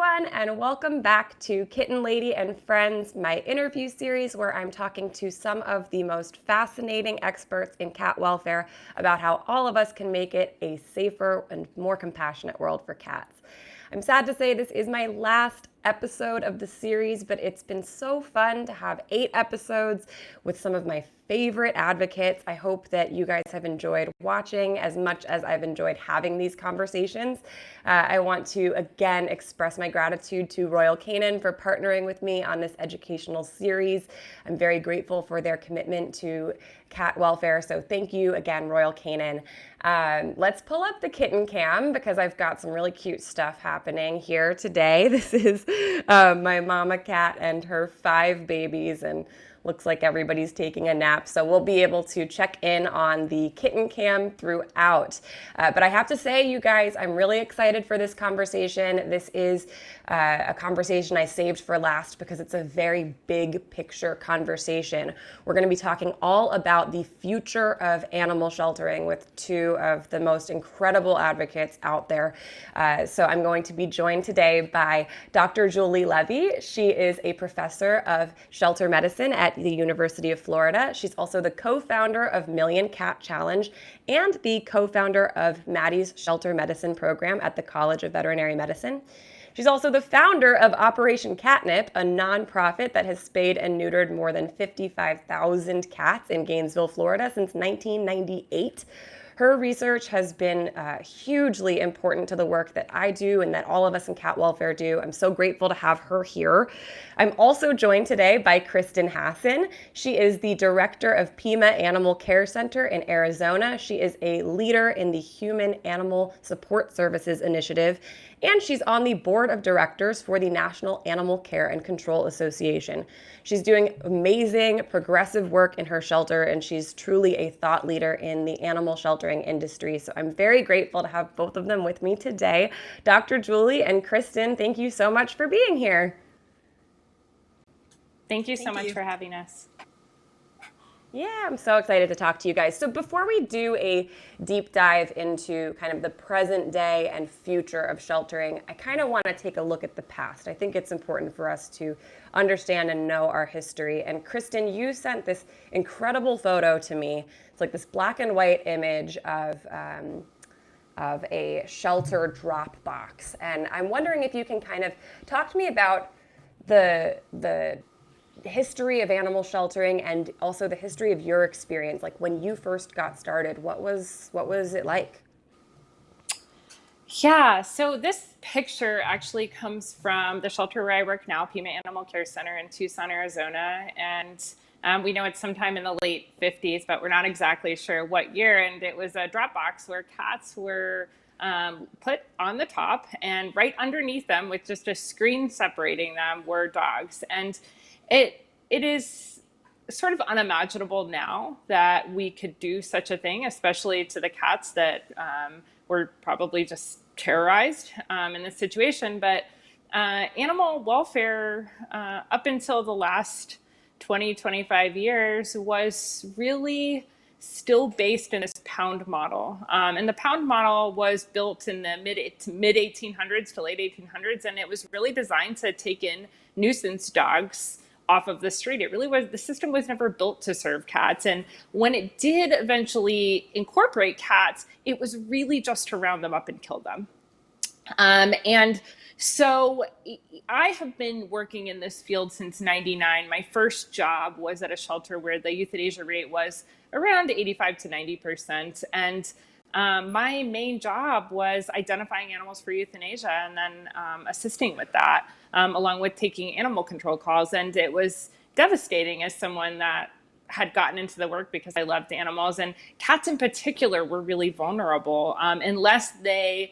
everyone, and welcome back to Kitten Lady and Friends, my interview series where I'm talking to some of the most fascinating experts in cat welfare about how all of us can make it a safer and more compassionate world for cats. I'm sad to say this is my last episode of the series, but it's been so fun to have 8 episodes with some of my favorite advocates. I hope that you guys have enjoyed watching as much as I've enjoyed having these conversations. I want to again express my gratitude to Royal Canin for partnering with me on this educational series. I'm very grateful for their commitment to cat welfare, so thank you again, Royal Canin. Let's pull up the kitten cam because I've got some really cute stuff happening here today. This is my mama cat and her 5 babies, and looks like everybody's taking a nap, so we'll be able to check in on the kitten cam throughout. But I have to say, you guys, I'm really excited for this conversation. This is a conversation I saved for last because it's a very big picture conversation. We're going to be talking all about the future of animal sheltering with 2 of the most incredible advocates out there. So I'm going to be joined today by Dr. Julie Levy. She is a professor of shelter medicine at the University of Florida. She's also the co-founder of Million Cat Challenge and the co-founder of Maddie's Shelter Medicine program at the College of Veterinary Medicine. She's also the founder of Operation Catnip, a nonprofit that has spayed and neutered more than 55,000 cats in Gainesville, Florida since 1998. Her research has been hugely important to the work that I do and that all of us in cat welfare do. I'm so grateful to have her here. I'm also joined today by Kristin Hassan. She is the director of Pima Animal Care Center in Arizona. She is a leader in the Human Animal Support Services Initiative, and she's on the board of directors for the National Animal Care and Control Association. She's doing amazing, progressive work in her shelter, and she's truly a thought leader in the animal sheltering industry. So I'm very grateful to have both of them with me today. Dr. Julie and Kristen, thank you so much for being here. Thank you so much for having us. Yeah, I'm so excited to talk to you guys. So before we do a deep dive into kind of the present day and future of sheltering, I kind of want to take a look at the past. I think it's important for us to understand and know our history. And Kristen, you sent this incredible photo to me. It's like this black and white image of a shelter drop box. And I'm wondering if you can kind of talk to me about the history of animal sheltering and also the history of your experience. Like when you first got started, what was it like? Yeah, so this picture actually comes from the shelter where I work now, Pima Animal Care Center in Tucson, Arizona. And we know it's sometime in the late 50s, but we're not exactly sure what year. And it was a drop box where cats were put on the top, and right underneath them, with just a screen separating them, were dogs. And it is sort of unimaginable now that we could do such a thing, especially to the cats that were probably just terrorized in this situation. But animal welfare up until the last 20, 25 years was really still based in this pound model. And the pound model was built in the mid 1800s to late 1800s. And it was really designed to take in nuisance dogs off of the street. It really was, the system was never built to serve cats. And when it did eventually incorporate cats, it was really just to round them up and kill them. And so I have been working in this field since '99. My first job was at a shelter where the euthanasia rate was around 85 to 90%. And my main job was identifying animals for euthanasia and then assisting with that, along with taking animal control calls. And it was devastating as someone that had gotten into the work because I loved animals. And cats in particular were really vulnerable unless a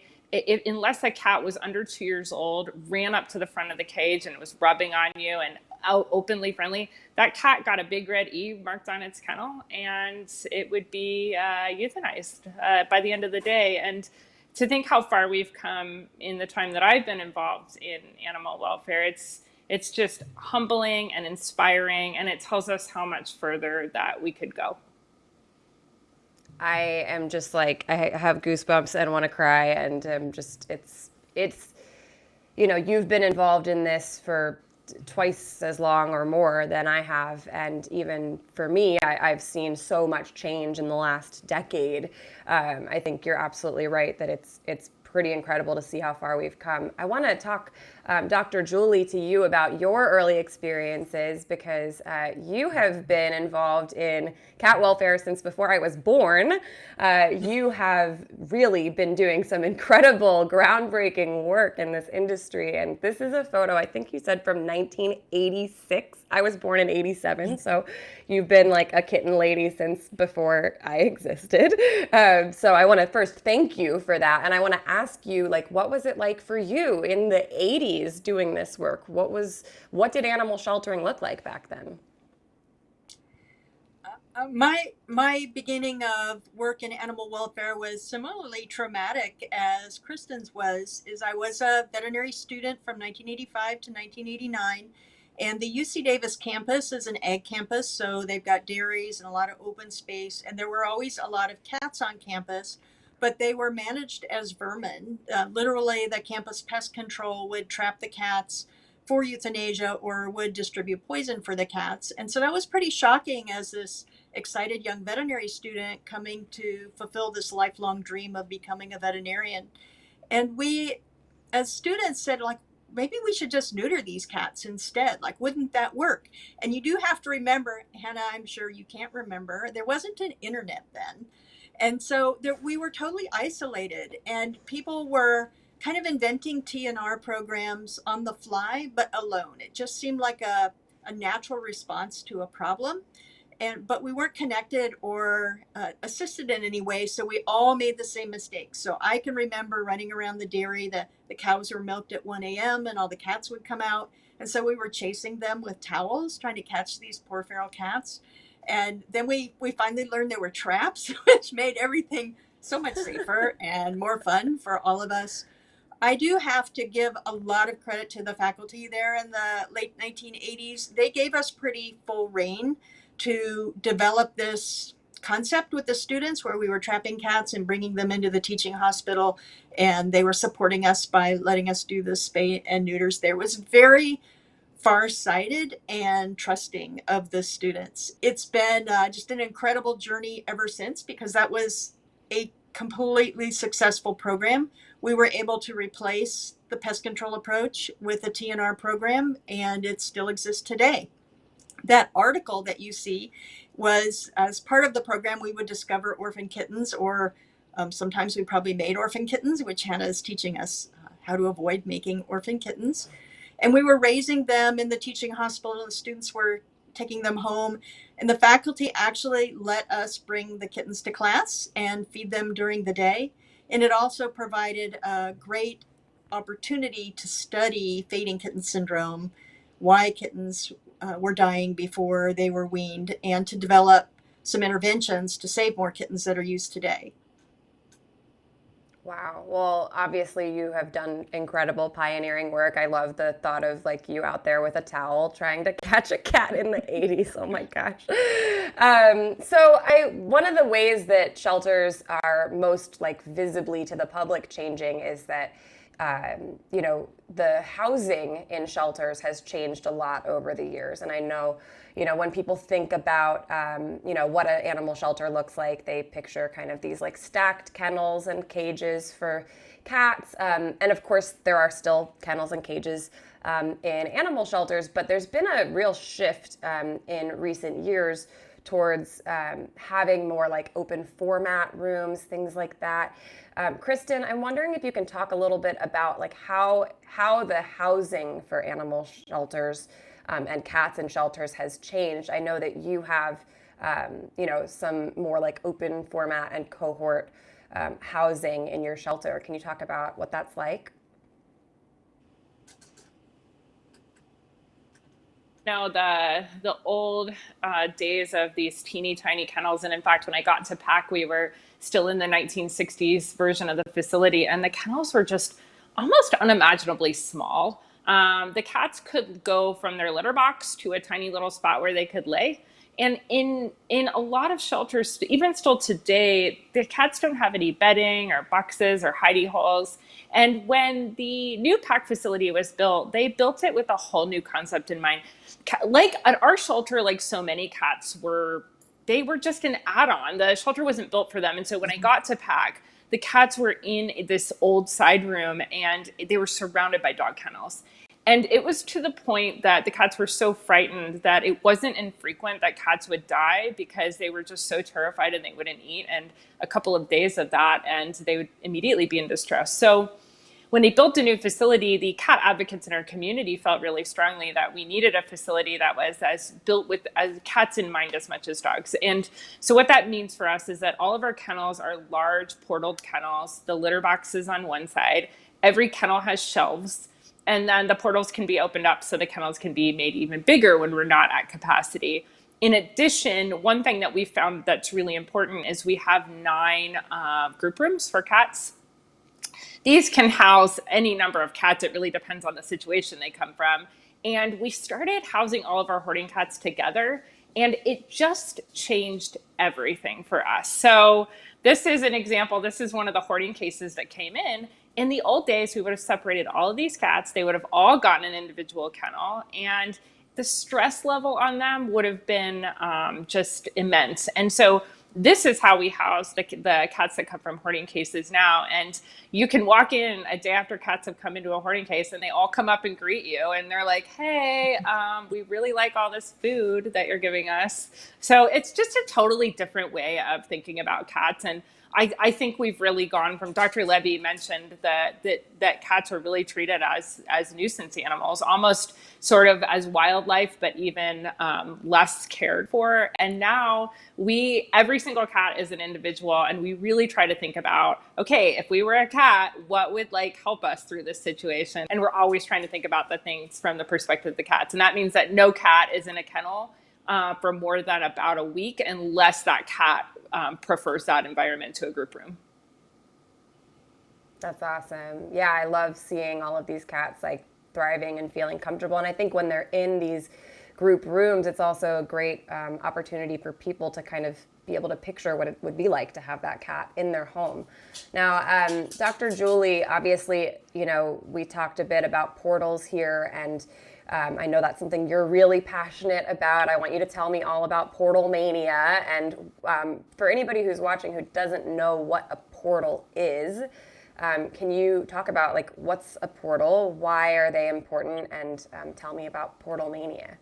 cat was under 2 years old, ran up to the front of the cage and was rubbing on you and out openly friendly, that cat got a big red E marked on its kennel, and it would be euthanized by the end of the day. And to think how far we've come in the time that I've been involved in animal welfare, it's just humbling and inspiring, and it tells us how much further that we could go. I am just like, I have goosebumps and want to cry, and just, it's you've been involved in this for twice as long or more than I have. And even for me, I've seen so much change in the last decade. I think you're absolutely right that it's pretty incredible to see how far we've come. I want to talk, Dr. Julie, to you about your early experiences, because you have been involved in cat welfare since before I was born. You have really been doing some incredible, groundbreaking work in this industry. And this is a photo, I think you said from 1986. I was born in 87, so you've been like a kitten lady since before I existed. So I want to first thank you for that. And I want to ask you, like, what was it like for you in the 80s doing this work? What did animal sheltering look like back then? My beginning of work in animal welfare was similarly traumatic as Kristen's was. Is I was a veterinary student from 1985 to 1989, and the UC Davis campus is an ag campus, so they've got dairies and a lot of open space, and there were always a lot of cats on campus, but they were managed as vermin. Literally, the campus pest control would trap the cats for euthanasia or would distribute poison for the cats. And so that was pretty shocking as this excited young veterinary student coming to fulfill this lifelong dream of becoming a veterinarian. And we, as students, said, like, maybe we should just neuter these cats instead. Like, wouldn't that work? And you do have to remember, Hannah, I'm sure you can't remember, there wasn't an internet then. And so we were totally isolated, and people were kind of inventing TNR programs on the fly, but alone. It just seemed like a natural response to a problem. But we weren't connected or assisted in any way, so we all made the same mistakes. So I can remember running around the dairy, the cows were milked at 1 a.m. and all the cats would come out. And so we were chasing them with towels, trying to catch these poor feral cats. And then we finally learned there were traps, which made everything so much safer and more fun for all of us. I do have to give a lot of credit to the faculty there in the late 1980s. They gave us pretty full reign to develop this concept with the students, where we were trapping cats and bringing them into the teaching hospital, and they were supporting us by letting us do the spay and neuters. There was very far-sighted and trusting of the students. It's been just an incredible journey ever since, because that was a completely successful program. We were able to replace the pest control approach with a TNR program, and it still exists today. That article that you see was as part of the program. We would discover orphan kittens, or sometimes we probably made orphan kittens, which Hannah is teaching us how to avoid making orphan kittens. And we were raising them in the teaching hospital. The students were taking them home, and the faculty actually let us bring the kittens to class and feed them during the day. And it also provided a great opportunity to study fading kitten syndrome, why kittens were dying before they were weaned, and to develop some interventions to save more kittens that are used today. Wow. Well, obviously you have done incredible pioneering work. I love the thought of like you out there with a towel trying to catch a cat in the 80s. Oh my gosh. One of the ways that shelters are most like visibly to the public changing is that the housing in shelters has changed a lot over the years. And I know, when people think about, what an animal shelter looks like, they picture kind of these like stacked kennels and cages for cats. And of course, there are still kennels and cages in animal shelters, but there's been a real shift in recent years towards having more like open format rooms, things like that. Kristen, I'm wondering if you can talk a little bit about like how the housing for animal shelters and cats in shelters has changed. I know that you have, some more like open format and cohort housing in your shelter. Can you talk about what that's like? The old days of these teeny tiny kennels, and in fact, when I got to PAC, we were still in the 1960s version of the facility, and the kennels were just almost unimaginably small. The cats could go from their litter box to a tiny little spot where they could lay. And in a lot of shelters, even still today, the cats don't have any bedding or boxes or hidey holes. And when the new PAC facility was built, they built it with a whole new concept in mind. Like at our shelter, like so many cats they were just an add-on. The shelter wasn't built for them. And so when I got to PAC, the cats were in this old side room and they were surrounded by dog kennels. And it was to the point that the cats were so frightened that it wasn't infrequent that cats would die because they were just so terrified and they wouldn't eat. And a couple of days of that, and they would immediately be in distress. So when they built a new facility, the cat advocates in our community felt really strongly that we needed a facility that was built with cats in mind as much as dogs. And so what that means for us is that all of our kennels are large portaled kennels, the litter box is on one side. Every kennel has shelves. And then the portals can be opened up so the kennels can be made even bigger when we're not at capacity. In addition, one thing that we found that's really important is we have 9 group rooms for cats. These can house any number of cats. It really depends on the situation they come from. And we started housing all of our hoarding cats together, and it just changed everything for us. So this is an example. This is one of the hoarding cases that came in. In the old days, we would have separated all of these cats. They would have all gotten an individual kennel, and the stress level on them would have been just immense. And so this is how we house the cats that come from hoarding cases now. And you can walk in a day after cats have come into a hoarding case and they all come up and greet you. And they're like, hey, we really like all this food that you're giving us. So it's just a totally different way of thinking about cats. And I think we've really gone from, Dr. Levy mentioned that cats are really treated as nuisance animals, almost sort of as wildlife, but even less cared for. And now every single cat is an individual, and we really try to think about, okay, if we were a cat, what would help us through this situation? And we're always trying to think about the things from the perspective of the cats. And that means that no cat is in a kennel for more than about a week unless that cat prefers that environment to a group room. That's awesome. Yeah, I love seeing all of these cats thriving and feeling comfortable. And I think when they're in these group rooms, it's also a great opportunity for people to kind of be able to picture what it would be like to have that cat in their home. Now, Dr. Julie, obviously, we talked a bit about portals here, and I know that's something you're really passionate about. I want you to tell me all about Portal Mania. And for anybody who's watching who doesn't know what a portal is, can you talk about what's a portal, why are they important, and tell me about Portal Mania?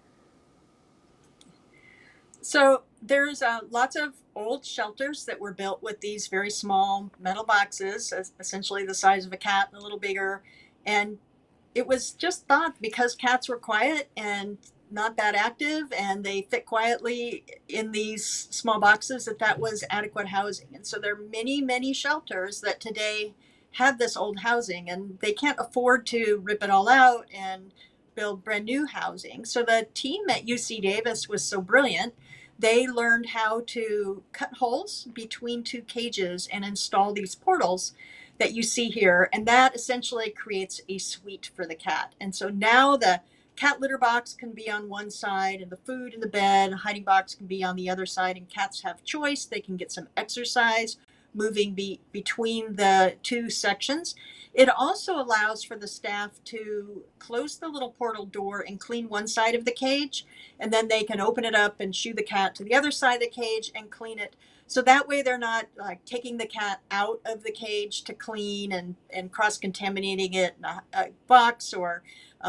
So there's lots of old shelters that were built with these very small metal boxes, essentially the size of a cat, a little bigger. And it was just thought because cats were quiet and not that active and they fit quietly in these small boxes that was adequate housing. And so there are many, many shelters that today have this old housing, and they can't afford to rip it all out and build brand new housing. So the team at UC Davis was so brilliant. They learned how to cut holes between 2 cages and install these portals that you see here. And that essentially creates a suite for the cat. And so now the cat litter box can be on one side and the food in the bed, hiding box can be on the other side, and cats have choice. They can get some exercise moving between the 2 sections. It also allows for the staff to close the little portal door and clean one side of the cage, and then they can open it up and shoo the cat to the other side of the cage and clean it. So that way they're not taking the cat out of the cage to clean and cross-contaminating it in a box or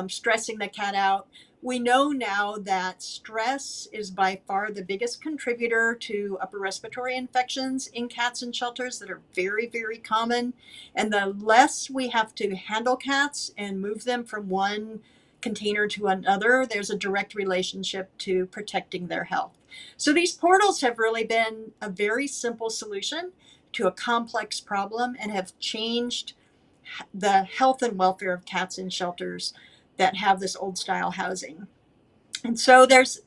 stressing the cat out. We know now that stress is by far the biggest contributor to upper respiratory infections in cats in shelters that are very, very common. And the less we have to handle cats and move them from one container to another, there's a direct relationship to protecting their health. So these portals have really been a very simple solution to a complex problem and have changed the health and welfare of cats in shelters that have this old style housing. And so there's,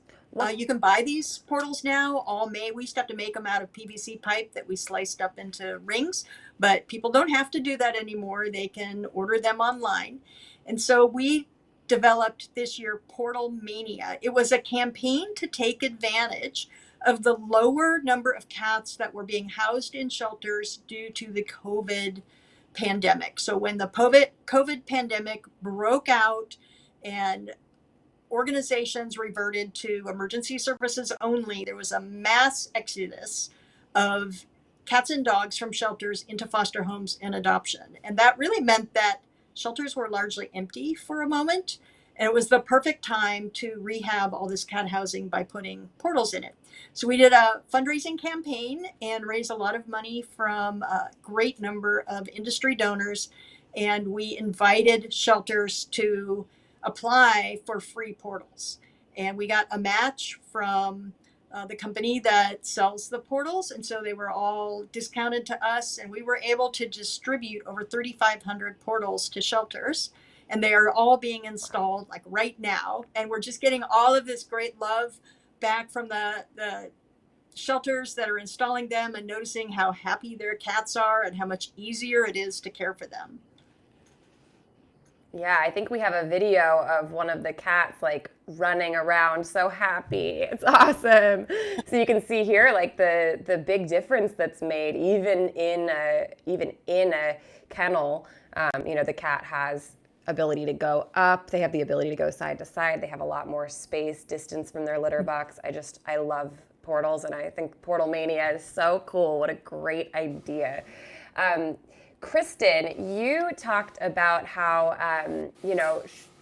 you can buy these portals now, all made. We used to have to make them out of PVC pipe that we sliced up into rings, but people don't have to do that anymore. They can order them online. And so we developed this year Portal Mania. It was a campaign to take advantage of the lower number of cats that were being housed in shelters due to the COVID pandemic. So when the COVID pandemic broke out and organizations reverted to emergency services only, there was a mass exodus of cats and dogs from shelters into foster homes and adoption. And that really meant that shelters were largely empty for a moment. And it was the perfect time to rehab all this cat housing by putting portals in it. So we did a fundraising campaign and raised a lot of money from a great number of industry donors. And we invited shelters to apply for free portals. And we got a match from the company that sells the portals. And so they were all discounted to us. And we were able to distribute over 3,500 portals to shelters. And they are all being installed like right now. And we're just getting all of this great love back from the shelters that are installing them and noticing how happy their cats are and how much easier it is to care for them. Yeah, I think we have a video of one of the cats like running around so happy. It's awesome. So you can see here like the big difference that's made even in a kennel. The cat has ability to go up. They have the ability to go side to side. They have a lot more space, distance from their litter box. I love portals, and I think Portal Mania is so cool. What a great idea. Kristen, you talked about how,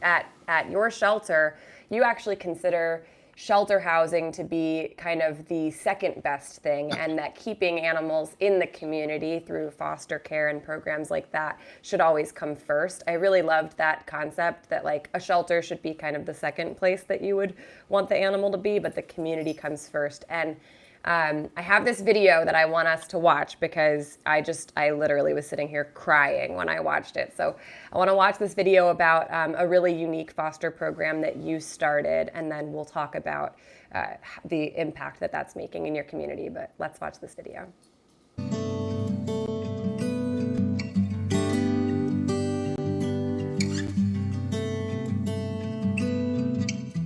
at your shelter, you actually consider shelter housing to be kind of the second best thing, and that keeping animals in the community through foster care and programs like that should always come first. I really loved that concept that like a shelter should be kind of the second place that you would want the animal to be, but the community comes first. And I have this video that I want us to watch because I literally was sitting here crying when I watched it. So I want to watch this video about a really unique foster program that you started, and then we'll talk about the impact that that's making in your community. But let's watch this video.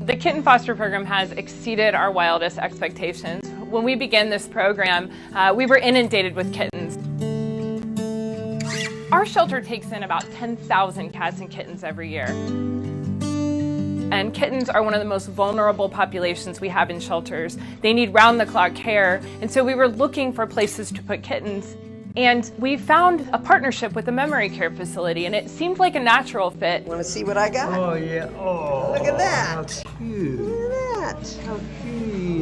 The Kitten Foster Program has exceeded our wildest expectations. When we began this program, we were inundated with kittens. Our shelter takes in about 10,000 cats and kittens every year. And kittens are one of the most vulnerable populations we have in shelters. They need round-the-clock care, and so we were looking for places to put kittens. And we found a partnership with a memory care facility, and it seemed like a natural fit. Want to see what I got? Oh, yeah. Oh, Look at that. How cute. Look at that. How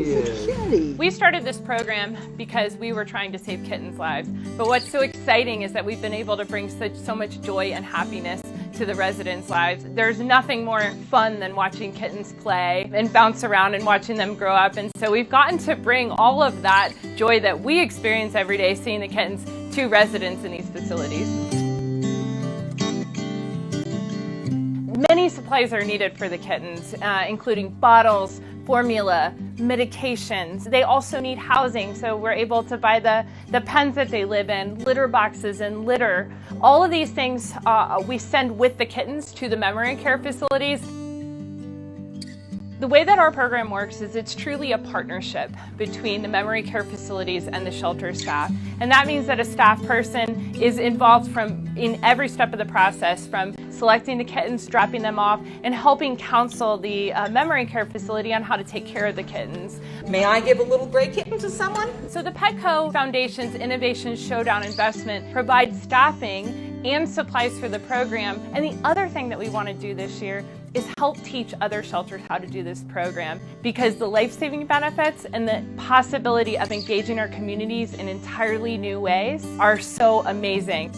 It's a cute. kitty. We started this program because we were trying to save kittens' lives. But what's so exciting is that we've been able to bring so much joy and happiness to the residents' lives. There's nothing more fun than watching kittens play and bounce around and watching them grow up. And so we've gotten to bring all of that joy that we experience every day seeing the kittens to residents in these facilities. Many supplies are needed for the kittens, including bottles, formula, medications. They also need housing, so we're able to buy the pens that they live in, litter boxes and litter. All of these things we send with the kittens to the memory care facilities. The way that our program works is it's truly a partnership between the memory care facilities and the shelter staff. And that means that a staff person is involved in every step of the process, from selecting the kittens, dropping them off, and helping counsel the memory care facility on how to take care of the kittens. May I give a little gray kitten to someone? So the Petco Foundation's Innovation Showdown investment provides staffing and supplies for the program. And the other thing that we want to do this year is help teach other shelters how to do this program, because the life-saving benefits and the possibility of engaging our communities in entirely new ways are so amazing.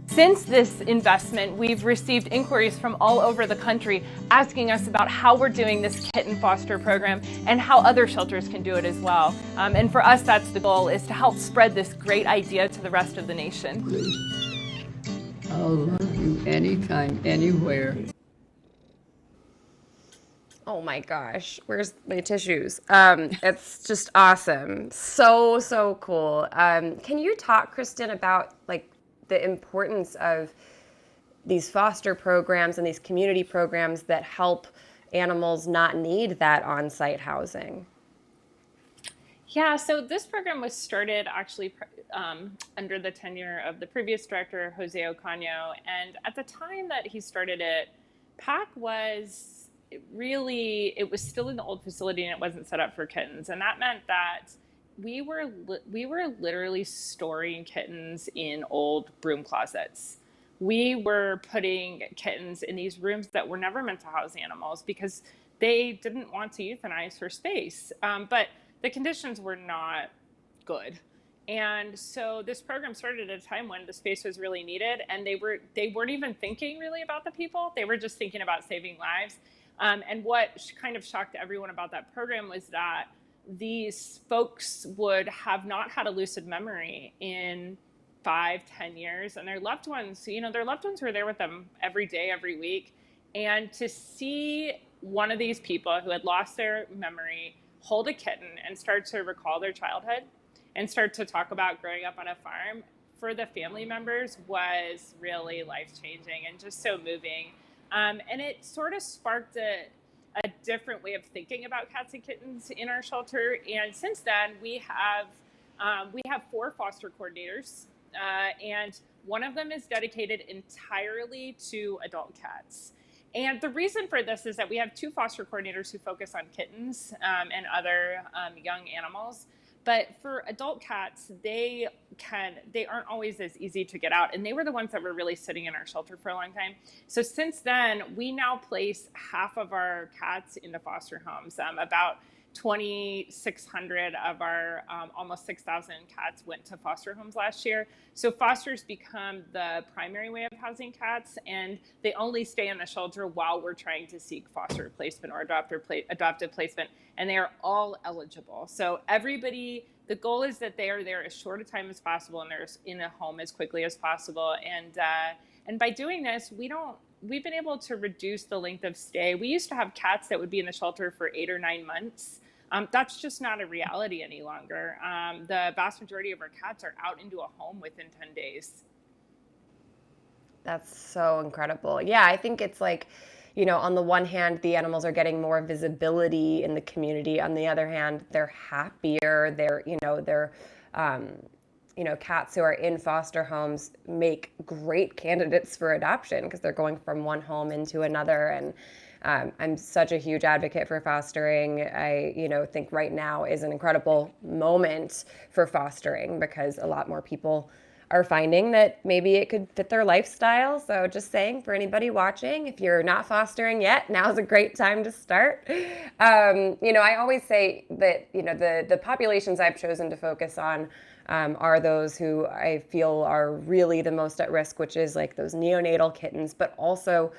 Since this investment, we've received inquiries from all over the country asking us about how we're doing this kitten foster program and how other shelters can do it as well. And for us, that's the goal, is to help spread this great idea to the rest of the nation. I'll love you anytime, anywhere. Oh my gosh, where's my tissues? It's just awesome. So cool. Can you talk, Kristen, about like the importance of these foster programs and these community programs that help animals not need that on-site housing? Yeah, so this program was started actually under the tenure of the previous director, Jose Ocaño. And at the time that he started it, PAC was it was still in the old facility and it wasn't set up for kittens. And that meant that we were literally storing kittens in old broom closets. We were putting kittens in these rooms that were never meant to house animals because they didn't want to euthanize for space. But the conditions were not good. And so this program started at a time when the space was really needed, and they weren't even thinking really about the people. They were just thinking about saving lives. And what kind of shocked everyone about that program was that these folks would have not had a lucid memory in 5-10 years, and their loved ones were there with them every day, every week. And to see one of these people who had lost their memory hold a kitten and start to recall their childhood and start to talk about growing up on a farm for the family members was really life-changing and just so moving. And it sort of sparked a different way of thinking about cats and kittens in our shelter. And since then, we have 4 foster coordinators, and one of them is dedicated entirely to adult cats. And the reason for this is that we have 2 foster coordinators who focus on kittens and other young animals. But for adult cats, they aren't always as easy to get out. And they were the ones that were really sitting in our shelter for a long time. So since then, we now place half of our cats into foster homes. About 2,600 of our almost 6,000 cats went to foster homes last year. So fosters become the primary way of housing cats, and they only stay in the shelter while we're trying to seek foster placement or adoptive placement, and they are all eligible. So everybody, the goal is that they are there as short a time as possible and they're in a home as quickly as possible. And by doing this, we've been able to reduce the length of stay. We used to have cats that would be in the shelter for 8 or 9 months. That's just not a reality any longer. The vast majority of our cats are out into a home within 10 days. That's so incredible. Yeah, I think it's like, on the one hand, the animals are getting more visibility in the community. On the other hand, they're happier. They're cats who are in foster homes make great candidates for adoption because they're going from one home into another. And I'm such a huge advocate for fostering. I, think right now is an incredible moment for fostering because a lot more people are finding that maybe it could fit their lifestyle. So just saying, for anybody watching, if you're not fostering yet, now's a great time to start. I always say that, the populations I've chosen to focus on are those who I feel are really the most at risk, which is like those neonatal kittens, but also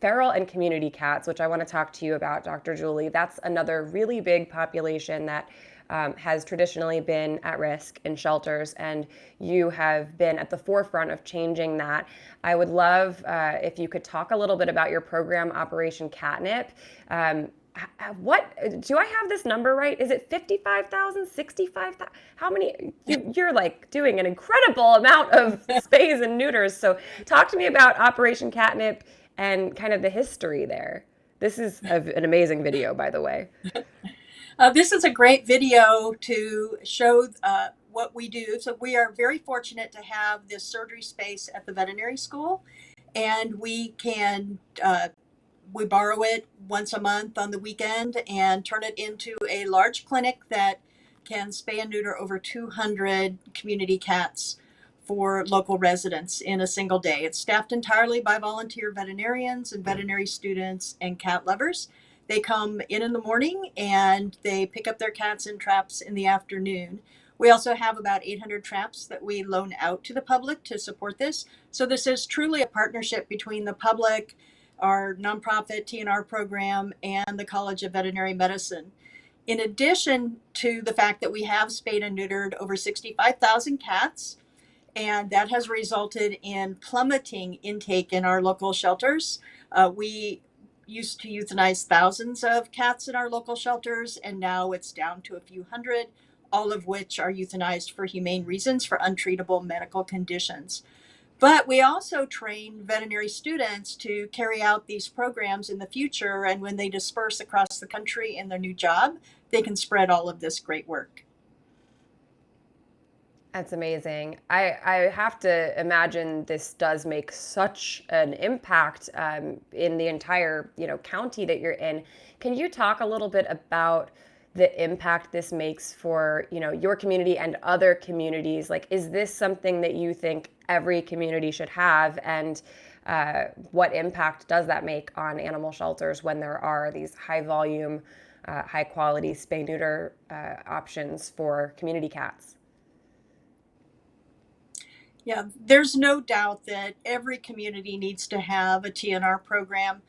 feral and community cats, which I want to talk to you about, Dr. Julie. That's another really big population that has traditionally been at risk in shelters, and you have been at the forefront of changing that. I would love if you could talk a little bit about your program, Operation Catnip. What do I have this number right? Is it 55,000, 65,000? How many? You're like doing an incredible amount of spays and neuters. So talk to me about Operation Catnip and kind of the history there. This is an amazing video, by the way. This is a great video to show what we do. So we are very fortunate to have this surgery space at the veterinary school, and we can we borrow it once a month on the weekend and turn it into a large clinic that can spay and neuter over 200 community cats for local residents in a single day. It's staffed entirely by volunteer veterinarians and veterinary students and cat lovers. They come in the morning and they pick up their cats and traps in the afternoon. We also have about 800 traps that we loan out to the public to support this. So this is truly a partnership between the public, our nonprofit Tnr program, and the College of Veterinary Medicine. In addition to the fact that we have spayed and neutered over 65,000 cats, and that has resulted in plummeting intake in our local shelters. We used to euthanize thousands of cats in our local shelters, and now it's down to a few hundred, all of which are euthanized for humane reasons, for untreatable medical conditions. But we also train veterinary students to carry out these programs in the future. And when they disperse across the country in their new job, they can spread all of this great work. That's amazing. I have to imagine this does make such an impact in the entire, county that you're in. Can you talk a little bit about the impact this makes for, your community and other communities? Like, is this something that you think every community should have? And what impact does that make on animal shelters when there are these high volume, high quality spay-neuter options for community cats? Yeah, there's no doubt that every community needs to have a TNR program.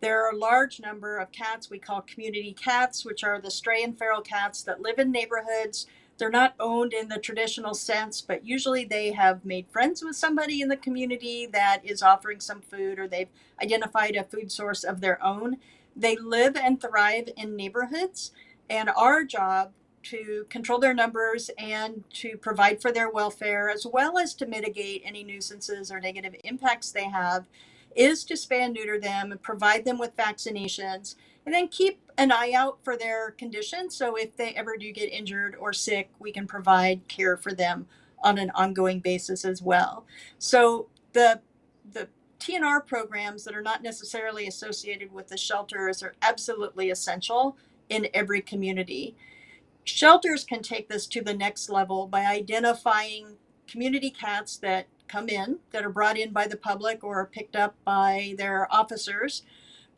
There are a large number of cats we call community cats, which are the stray and feral cats that live in neighborhoods. They're not owned in the traditional sense, but usually they have made friends with somebody in the community that is offering some food, or they've identified a food source of their own. They live and thrive in neighborhoods, and our job to control their numbers and to provide for their welfare, as well as to mitigate any nuisances or negative impacts they have, is to spay and neuter them and provide them with vaccinations, and then keep an eye out for their condition. So if they ever do get injured or sick, we can provide care for them on an ongoing basis as well. So the TNR programs that are not necessarily associated with the shelters are absolutely essential in every community. Shelters can take this to the next level by identifying community cats that come in, that are brought in by the public or are picked up by their officers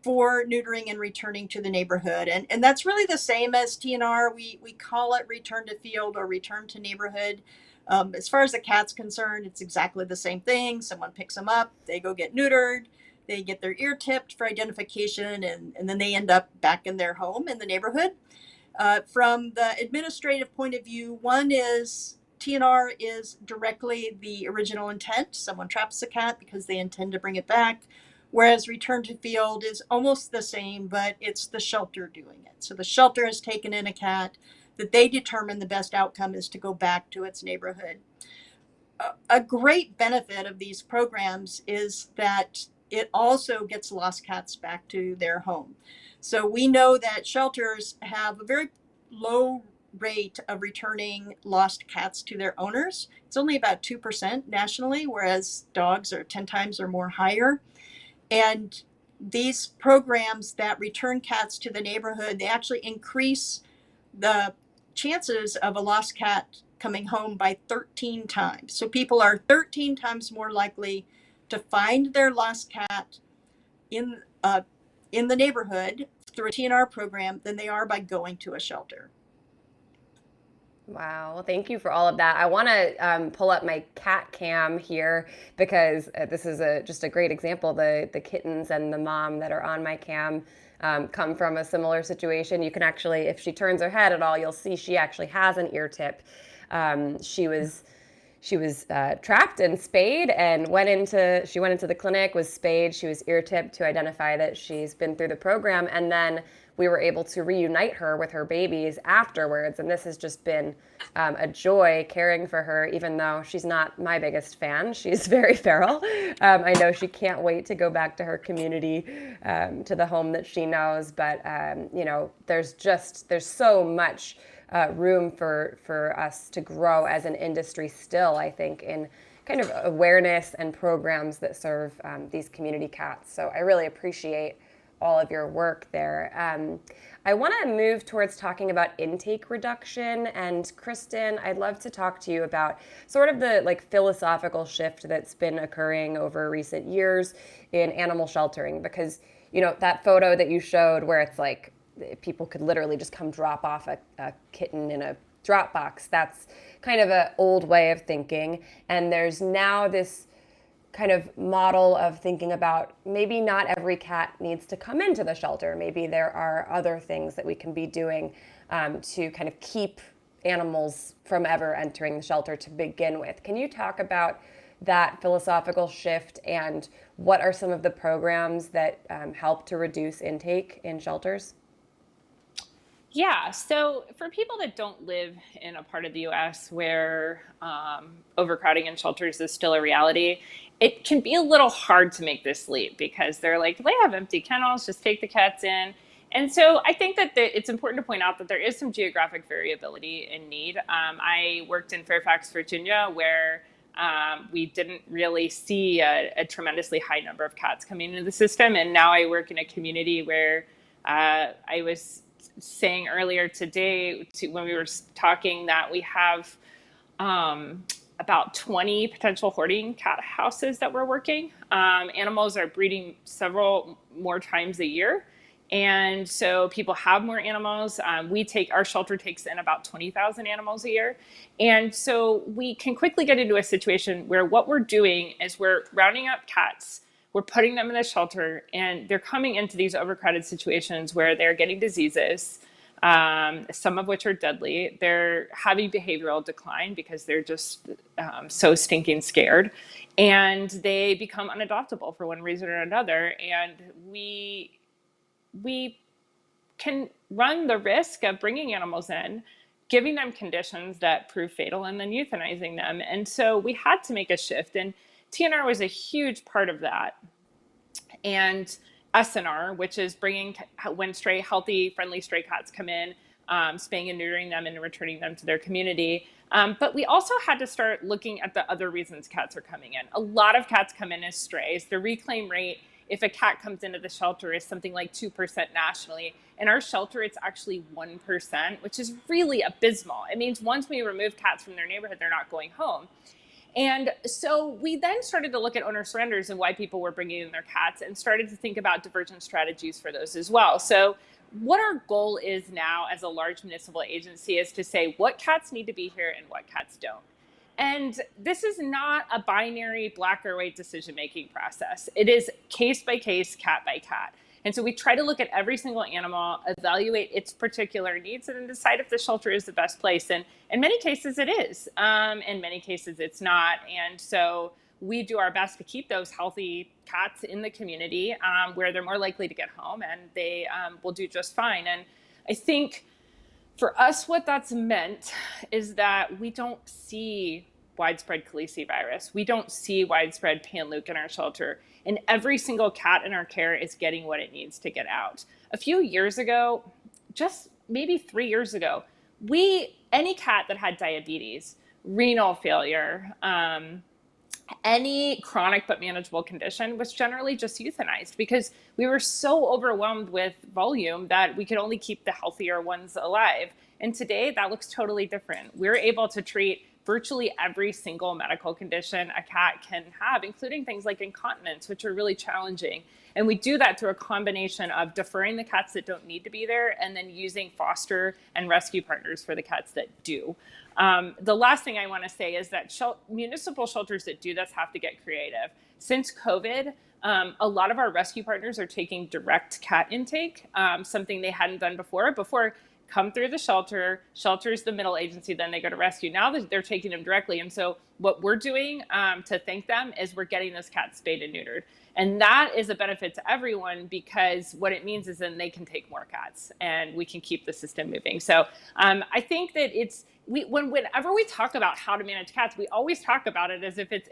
for neutering and returning to the neighborhood. And that's really the same as TNR. We call it return to field or return to neighborhood. As far as the cat's concerned, it's exactly the same thing. Someone picks them up, they go get neutered, they get their ear tipped for identification, and then they end up back in their home in the neighborhood. From the administrative point of view, one is TNR is directly the original intent. Someone traps a cat because they intend to bring it back, whereas return to field is almost the same, but it's the shelter doing it. So the shelter has taken in a cat that they determine the best outcome is to go back to its neighborhood. A great benefit of these programs is that it also gets lost cats back to their home. So we know that shelters have a very low rate of returning lost cats to their owners. It's only about 2% nationally, whereas dogs are 10 times or more higher. And these programs that return cats to the neighborhood, they actually increase the chances of a lost cat coming home by 13 times. So people are 13 times more likely to find their lost cat in the neighborhood through a TNR program than they are by going to a shelter. Wow. Well, thank you for all of that. I want to pull up my cat cam here because this is just a great example. The kittens and the mom that are on my cam come from a similar situation. You can actually, if she turns her head at all, you'll see she actually has an ear tip. She was trapped and spayed and she went into the clinic, was spayed. She was ear tipped to identify that she's been through the program. And then we were able to reunite her with her babies afterwards. And this has just been a joy caring for her, even though she's not my biggest fan. She's very feral. I know she can't wait to go back to her community, to the home that she knows. But, there's so much room for us to grow as an industry still, I think, in kind of awareness and programs that serve these community cats. So I really appreciate all of your work there. I want to move towards talking about intake reduction. And Kristen, I'd love to talk to you about sort of the philosophical shift that's been occurring over recent years in animal sheltering, because, that photo that you showed where it's like people could literally just come drop off a kitten in a drop box. That's kind of an old way of thinking. And there's now this kind of model of thinking about maybe not every cat needs to come into the shelter. Maybe there are other things that we can be doing to kind of keep animals from ever entering the shelter to begin with. Can you talk about that philosophical shift and what are some of the programs that help to reduce intake in shelters? Yeah, so for people that don't live in a part of the US where overcrowding in shelters is still a reality, it can be a little hard to make this leap because they're like, they have empty kennels, just take the cats in. And so I think that it's important to point out that there is some geographic variability in need. I worked in Fairfax, Virginia, where we didn't really see a tremendously high number of cats coming into the system. And now I work in a community where I was saying earlier today when we were talking that we have about 20 potential hoarding cat houses that we're working. Animals are breeding several more times a year. And so people have more animals. Our shelter takes in about 20,000 animals a year. And so we can quickly get into a situation where what we're doing is we're rounding up cats, we're putting them in the shelter, and they're coming into these overcrowded situations where they're getting diseases, some of which are deadly. They're having behavioral decline because they're just so stinking scared. And they become unadoptable for one reason or another. And we can run the risk of bringing animals in, giving them conditions that prove fatal, and then euthanizing them. And so we had to make a shift. And TNR was a huge part of that. And SNR, which is bringing, when healthy, friendly stray cats come in, spaying and neutering them and returning them to their community. But we also had to start looking at the other reasons cats are coming in. A lot of cats come in as strays. The reclaim rate, if a cat comes into the shelter, is something like 2% nationally. In our shelter, it's actually 1%, which is really abysmal. It means once we remove cats from their neighborhood, they're not going home. And so we then started to look at owner surrenders and why people were bringing in their cats, and started to think about diversion strategies for those as well. So what our goal is now as a large municipal agency is to say what cats need to be here and what cats don't. And this is not a binary black or white decision-making process. It is case by case, cat by cat. And so we try to look at every single animal, evaluate its particular needs, and then decide if the shelter is the best place. And in many cases it is. In many cases it's not. And so we do our best to keep those healthy cats in the community where they're more likely to get home, and they will do just fine. And I think for us, what that's meant is that we don't see widespread calicivirus. We don't see widespread pan-Luke in our shelter. And every single cat in our care is getting what it needs to get out. A few years ago, just maybe 3 years ago, any cat that had diabetes, renal failure, any chronic but manageable condition was generally just euthanized because we were so overwhelmed with volume that we could only keep the healthier ones alive. And today that looks totally different. We're able to treat virtually every single medical condition a cat can have, including things like incontinence, which are really challenging. And we do that through a combination of deferring the cats that don't need to be there and then using foster and rescue partners for the cats that do. The last thing I want to say is that municipal shelters that do this have to get creative. Since COVID, a lot of our rescue partners are taking direct cat intake, something they hadn't done before. Before, come through the shelter's the middle agency, then they go to rescue. Now they're taking them directly. And so what we're doing to thank them is we're getting those cats spayed and neutered. And that is a benefit to everyone because what it means is then they can take more cats and we can keep the system moving. So I think that whenever we talk about how to manage cats, we always talk about it as if it's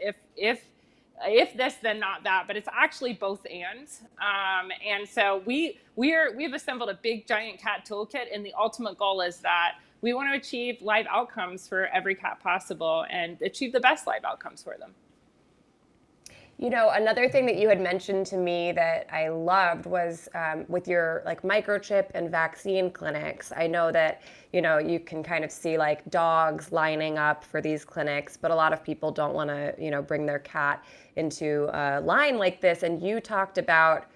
if this, then not that, but it's actually both and so we've assembled a big giant cat toolkit, and the ultimate goal is that we want to achieve live outcomes for every cat possible and achieve the best live outcomes for them. You know, another thing that you had mentioned to me that I loved was with your microchip and vaccine clinics. I know that, you can kind of see dogs lining up for these clinics, but a lot of people don't want to, bring their cat into a line like this. And you talked about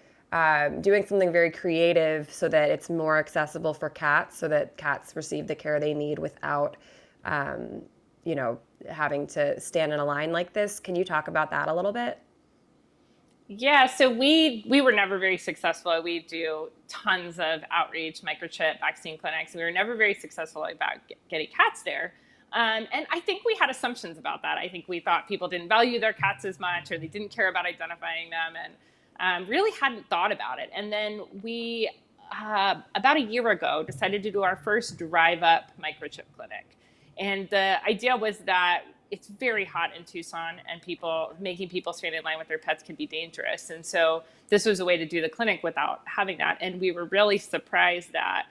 doing something very creative so that it's more accessible for cats, so that cats receive the care they need without, having to stand in a line like this. Can you talk about that a little bit? Yeah, so we were never very successful. We do tons of outreach, microchip, vaccine clinics. We were never very successful about getting cats there. And I think we had assumptions about that. I think we thought people didn't value their cats as much, or they didn't care about identifying them, and really hadn't thought about it. And then we about a year ago, decided to do our first drive-up microchip clinic. And the idea was that it's very hot in Tucson, and making people stand in line with their pets can be dangerous. And so this was a way to do the clinic without having that. And we were really surprised that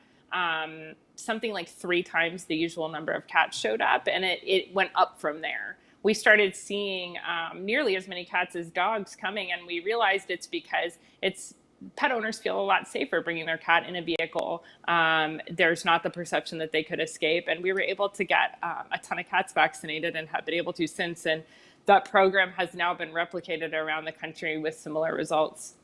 something like 3 times the usual number of cats showed up, and it went up from there. We started seeing nearly as many cats as dogs coming, and we realized it's because pet owners feel a lot safer bringing their cat in a vehicle. There's not the perception that they could escape. And we were able to get a ton of cats vaccinated and have been able to since. And that program has now been replicated around the country with similar results.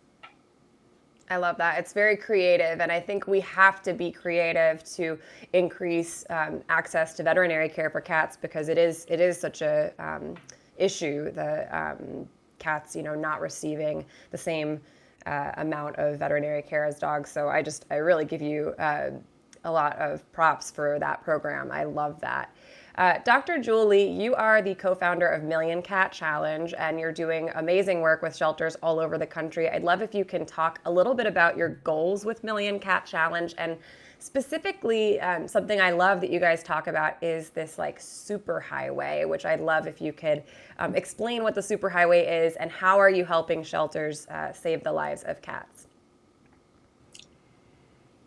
I love that. It's very creative, and I think we have to be creative to increase access to veterinary care for cats, because it is such a issue, the cats, not receiving the same amount of veterinary care as dogs. So I really give you a lot of props for that program. I love that. Dr. Julie, you are the co-founder of Million Cat Challenge, and you're doing amazing work with shelters all over the country. I'd love if you can talk a little bit about your goals with Million Cat Challenge, and specifically something I love that you guys talk about is this superhighway, which I'd love if you could explain what the superhighway is and how are you helping shelters save the lives of cats.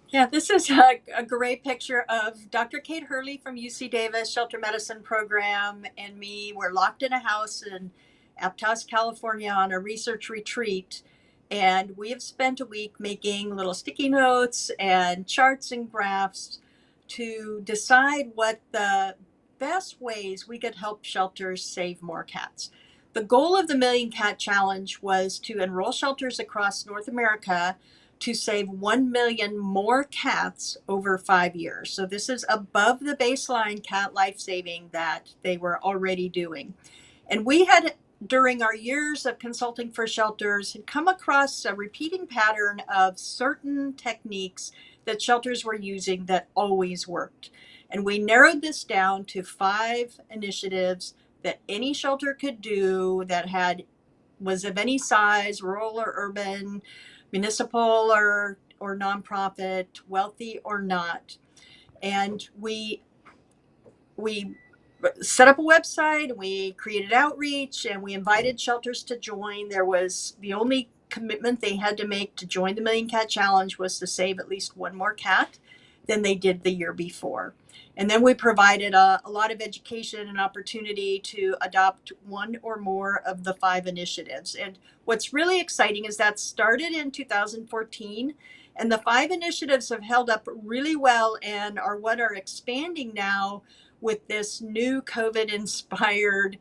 Yeah, this is a great picture of Dr. Kate Hurley from UC Davis Shelter Medicine Program and me. We're locked in a house in Aptos, California on a research retreat. And we have spent a week making little sticky notes and charts and graphs to decide what the best ways we could help shelters save more cats. The goal of the Million Cat Challenge was to enroll shelters across North America to save 1 million more cats over 5 years. So this is above the baseline cat life saving that they were already doing. And we had, during our years of consulting for shelters, had come across a repeating pattern of certain techniques that shelters were using that always worked. And we narrowed this down to 5 initiatives that any shelter could do that was of any size, rural or urban, municipal or nonprofit, wealthy or not. And we set up a website, we created outreach, and we invited shelters to join. There was the only commitment they had to make to join the Million Cat Challenge was to save at least 1 more cat than they did the year before. And then we provided a lot of education and opportunity to adopt 1 or more of the 5 initiatives. And what's really exciting is that started in 2014, and the 5 initiatives have held up really well and are what are expanding now with this new COVID-inspired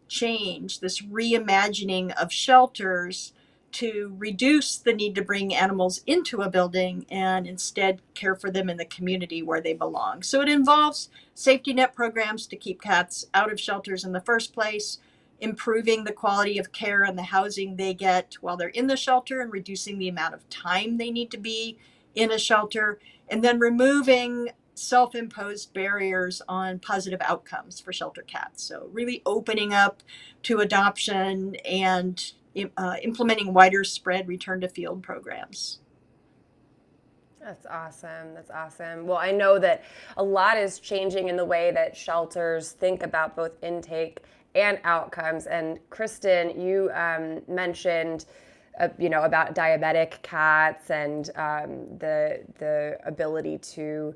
change, this reimagining of shelters to reduce the need to bring animals into a building and instead care for them in the community where they belong. So it involves safety net programs to keep cats out of shelters in the first place, improving the quality of care and the housing they get while they're in the shelter and reducing the amount of time they need to be in a shelter, and then removing self-imposed barriers on positive outcomes for shelter cats. So really opening up to adoption and implementing wider spread return to field programs. That's awesome. That's awesome. Well, I know that a lot is changing in the way that shelters think about both intake and outcomes. And Kristen, you mentioned about diabetic cats and the ability to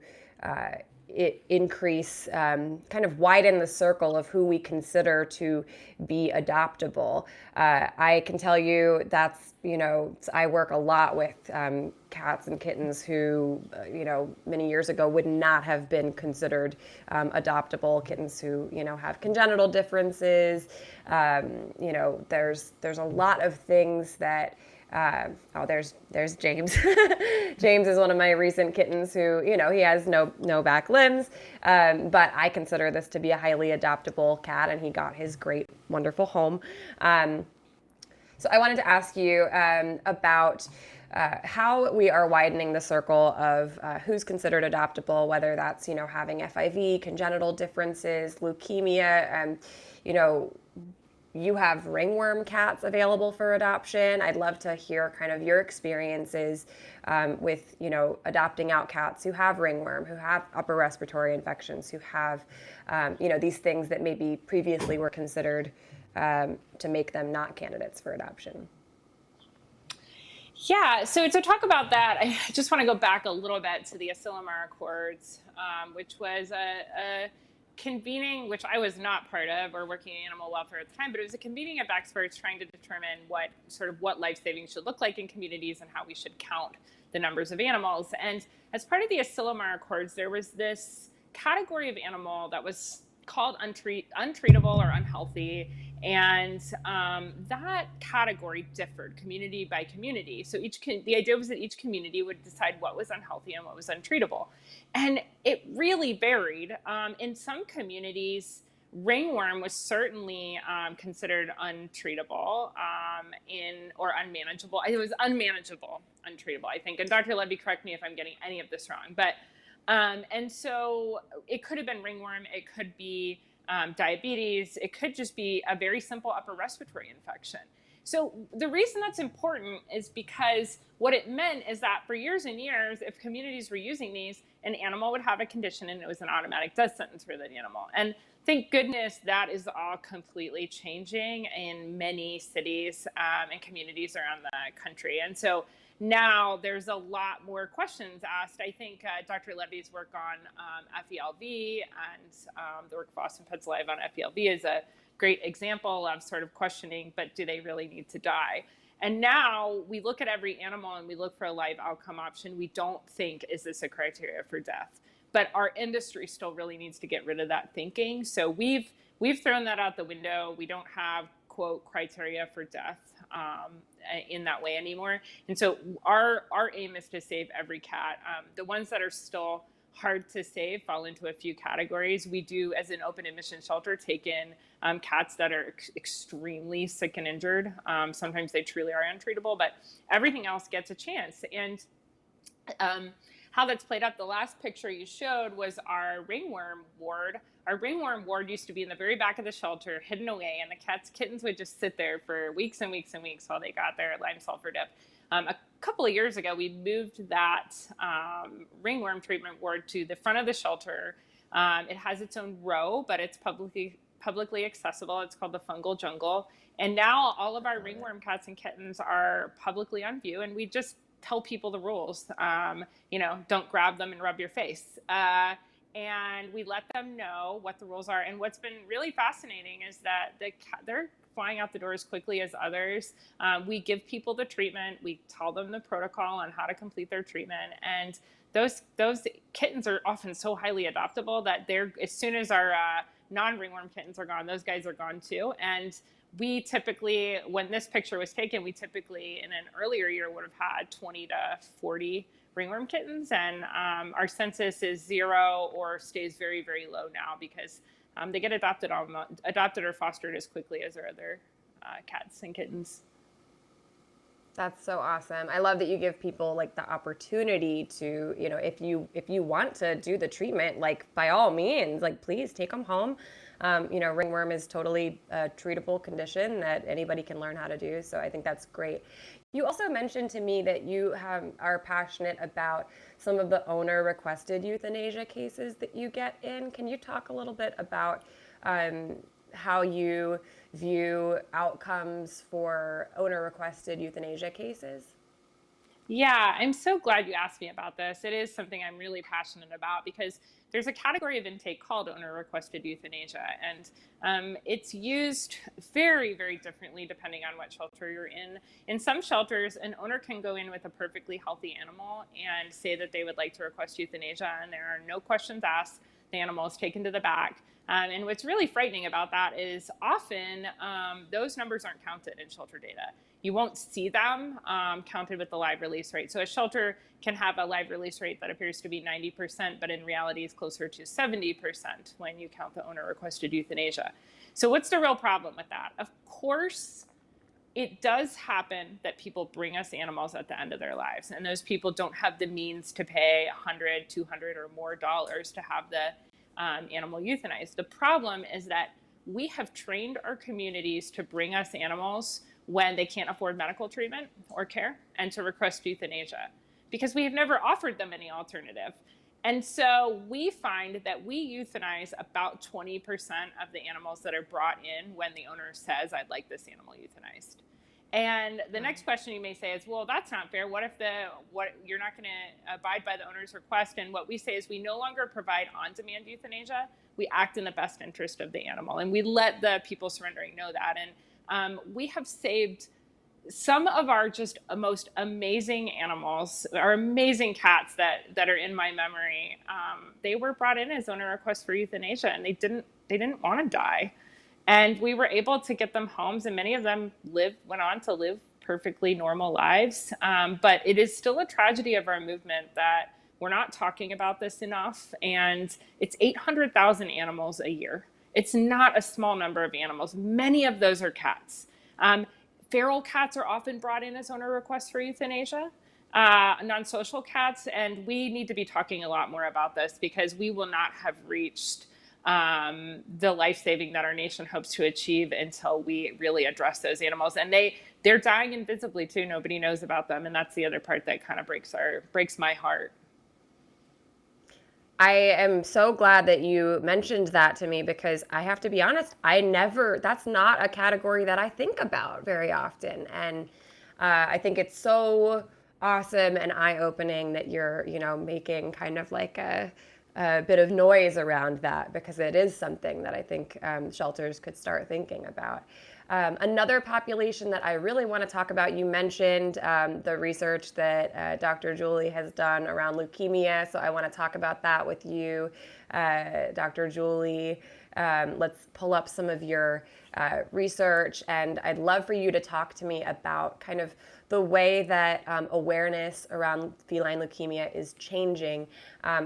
increase, kind of widen the circle of who we consider to be adoptable. I can tell you that's, I work a lot with cats and kittens who, many years ago would not have been considered adoptable. Kittens who, have congenital differences. There's a lot of things that there's James. James is one of my recent kittens who, he has no back limbs, but I consider this to be a highly adoptable cat, and he got his great, wonderful home. So I wanted to ask you about how we are widening the circle of who's considered adoptable, whether that's, having FIV, congenital differences, leukemia, you have ringworm cats available for adoption. I'd love to hear kind of your experiences with, adopting out cats who have ringworm, who have upper respiratory infections, who have, these things that maybe previously were considered to make them not candidates for adoption. Yeah, so to talk about that, I just want to go back a little bit to the Asilomar Accords, which was a convening, which I was not part of or working in animal welfare at the time, but it was a convening of experts trying to determine what life saving should look like in communities and how we should count the numbers of animals. And as part of the Asilomar Accords, there was this category of animal that was called untreatable or unhealthy. And that category differed community by community. So the idea was that each community would decide what was unhealthy and what was untreatable. And it really varied. In some communities, ringworm was certainly considered untreatable or unmanageable. It was unmanageable, untreatable, I think. And Dr. Levy, correct me if I'm getting any of this wrong. But and so it could have been ringworm. It could be diabetes. It could just be a very simple upper respiratory infection. So the reason that's important is because what it meant is that for years and years, if communities were using these, an animal would have a condition and it was an automatic death sentence for that animal. And thank goodness that is all completely changing in many cities and communities around the country. And so now there's a lot more questions asked. I think Dr. Levy's work on FELV and the work of Austin Pets Live on FELV is a great example of sort of questioning, but do they really need to die? And now we look at every animal and we look for a live outcome option. We don't think, is this a criteria for death? But our industry still really needs to get rid of that thinking. So we've thrown that out the window. We don't have, quote, criteria for death in that way anymore. And so our aim is to save every cat. The ones that are still hard to save fall into a few categories. We do, as an open admission shelter, take in cats that are extremely sick and injured. Sometimes they truly are untreatable, but everything else gets a chance. And how that's played out, the last picture you showed was our ringworm ward. Our ringworm ward used to be in the very back of the shelter, hidden away, and the kittens would just sit there for weeks and weeks and weeks while they got their lime sulfur dip. A couple of years ago, we moved that ringworm treatment ward to the front of the shelter. It has its own row, but it's publicly accessible. It's called the Fungal Jungle. And now all of our ringworm cats and kittens are publicly on view, and we just tell people the rules. Don't grab them and rub your face. And we let them know what the rules are. And what's been really fascinating is that they're flying out the door as quickly as others. We give people the treatment. We tell them the protocol on how to complete their treatment. And those kittens are often so highly adoptable that as soon as our non-ringworm kittens are gone, those guys are gone too. And we typically, when this picture was taken, we typically in an earlier year would have had 20 to 40 ringworm kittens, and our census is 0 or stays very, very low now because they get adopted or fostered as quickly as their other cats and kittens. That's so awesome. I love that you give people like the opportunity to, if you want to do the treatment, like by all means, like please take them home. Ringworm is totally a treatable condition that anybody can learn how to do. So I think that's great. You also mentioned to me that you are passionate about some of the owner requested euthanasia cases that you get in. Can you talk a little bit about how you view outcomes for owner requested euthanasia cases? Yeah, I'm so glad you asked me about this. It is something I'm really passionate about because there's a category of intake called owner-requested euthanasia, and it's used very, very differently depending on what shelter you're in. In some shelters, an owner can go in with a perfectly healthy animal and say that they would like to request euthanasia, and there are no questions asked. The animal is taken to the back. And what's really frightening about that is often those numbers aren't counted in shelter data. You won't see them counted with the live release rate. So a shelter can have a live release rate that appears to be 90%, but in reality is closer to 70% when you count the owner-requested euthanasia. So what's the real problem with that? Of course, it does happen that people bring us animals at the end of their lives, and those people don't have the means to pay $100, $200 or more to have the animal euthanized. The problem is that we have trained our communities to bring us animals when they can't afford medical treatment or care and to request euthanasia because we have never offered them any alternative. And so we find that we euthanize about 20% of the animals that are brought in when the owner says, I'd like this animal euthanized. And the next question you may say is, well, that's not fair. What if you're not going to abide by the owner's request? And what we say is we no longer provide on-demand euthanasia. We act in the best interest of the animal. And we let the people surrendering know that. And we have saved some of our just most amazing animals, our amazing cats that are in my memory. They were brought in as owner requests for euthanasia, and they didn't want to die. And we were able to get them homes, and many of them went on to live perfectly normal lives. But it is still a tragedy of our movement that we're not talking about this enough. And it's 800,000 animals a year. It's not a small number of animals. Many of those are cats. Feral cats are often brought in as owner requests for euthanasia, non-social cats. And we need to be talking a lot more about this because we will not have reached the life-saving that our nation hopes to achieve until we really address those animals. And they're dying invisibly too. Nobody knows about them. And that's the other part that kind of breaks my heart. I am so glad that you mentioned that to me because I have to be honest, that's not a category that I think about very often. And I think it's so awesome and eye-opening that you're, making kind of like a bit of noise around that because it is something that I think shelters could start thinking about. Another population that I really want to talk about, you mentioned the research that Dr. Julie has done around leukemia, so I want to talk about that with you, Dr. Julie. Let's pull up some of your research, and I'd love for you to talk to me about kind of the way that awareness around feline leukemia is changing.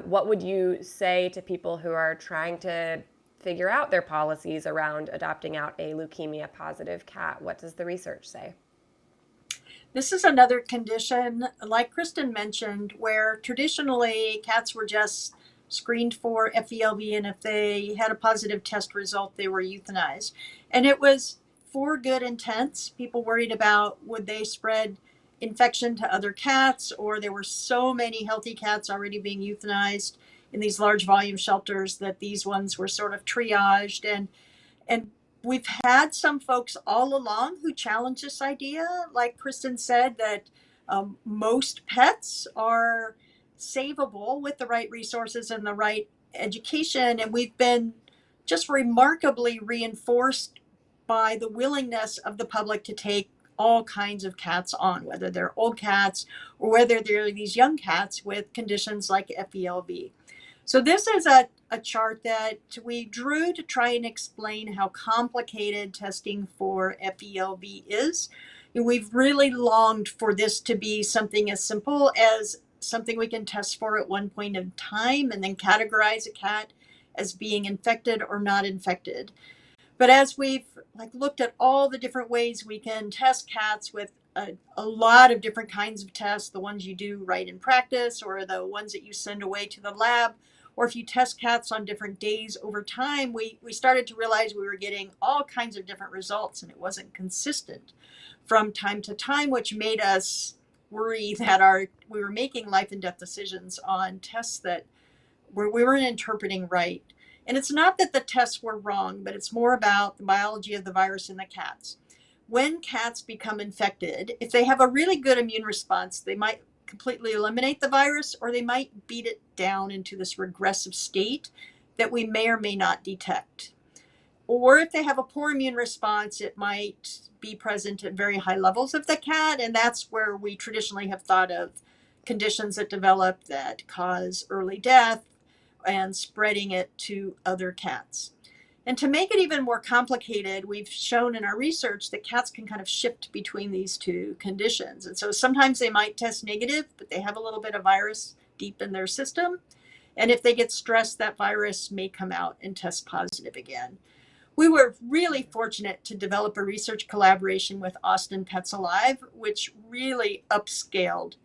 What would you say to people who are trying to figure out their policies around adopting out a leukemia-positive cat? What does the research say? This is another condition, like Kristen mentioned, where traditionally cats were just screened for FELV, and if they had a positive test result, they were euthanized. And it was for good intents. People worried about would they spread infection to other cats, or there were so many healthy cats already being euthanized in these large volume shelters that these ones were sort of triaged. And we've had some folks all along who challenge this idea. Like Kristen said, that most pets are savable with the right resources and the right education. And we've been just remarkably reinforced by the willingness of the public to take all kinds of cats on, whether they're old cats or whether they're these young cats with conditions like FELV. So this is a chart that we drew to try and explain how complicated testing for FELV is. And we've really longed for this to be something as simple as something we can test for at one point in time and then categorize a cat as being infected or not infected. But as we've looked at all the different ways we can test cats with a lot of different kinds of tests, the ones you do right in practice or the ones that you send away to the lab, or if you test cats on different days over time, we started to realize we were getting all kinds of different results and it wasn't consistent from time to time, which made us worry that we were making life and death decisions on tests that we weren't interpreting right. And it's not that the tests were wrong, but it's more about the biology of the virus in the cats. When cats become infected, if they have a really good immune response, they might completely eliminate the virus, or they might beat it down into this regressive state that we may or may not detect. Or if they have a poor immune response, it might be present at very high levels of the cat, and that's where we traditionally have thought of conditions that develop that cause early death and spreading it to other cats. And to make it even more complicated, we've shown in our research that cats can kind of shift between these two conditions. And so sometimes they might test negative, but they have a little bit of virus deep in their system. And if they get stressed, that virus may come out and test positive again. We were really fortunate to develop a research collaboration with Austin Pets Alive, which really upscaled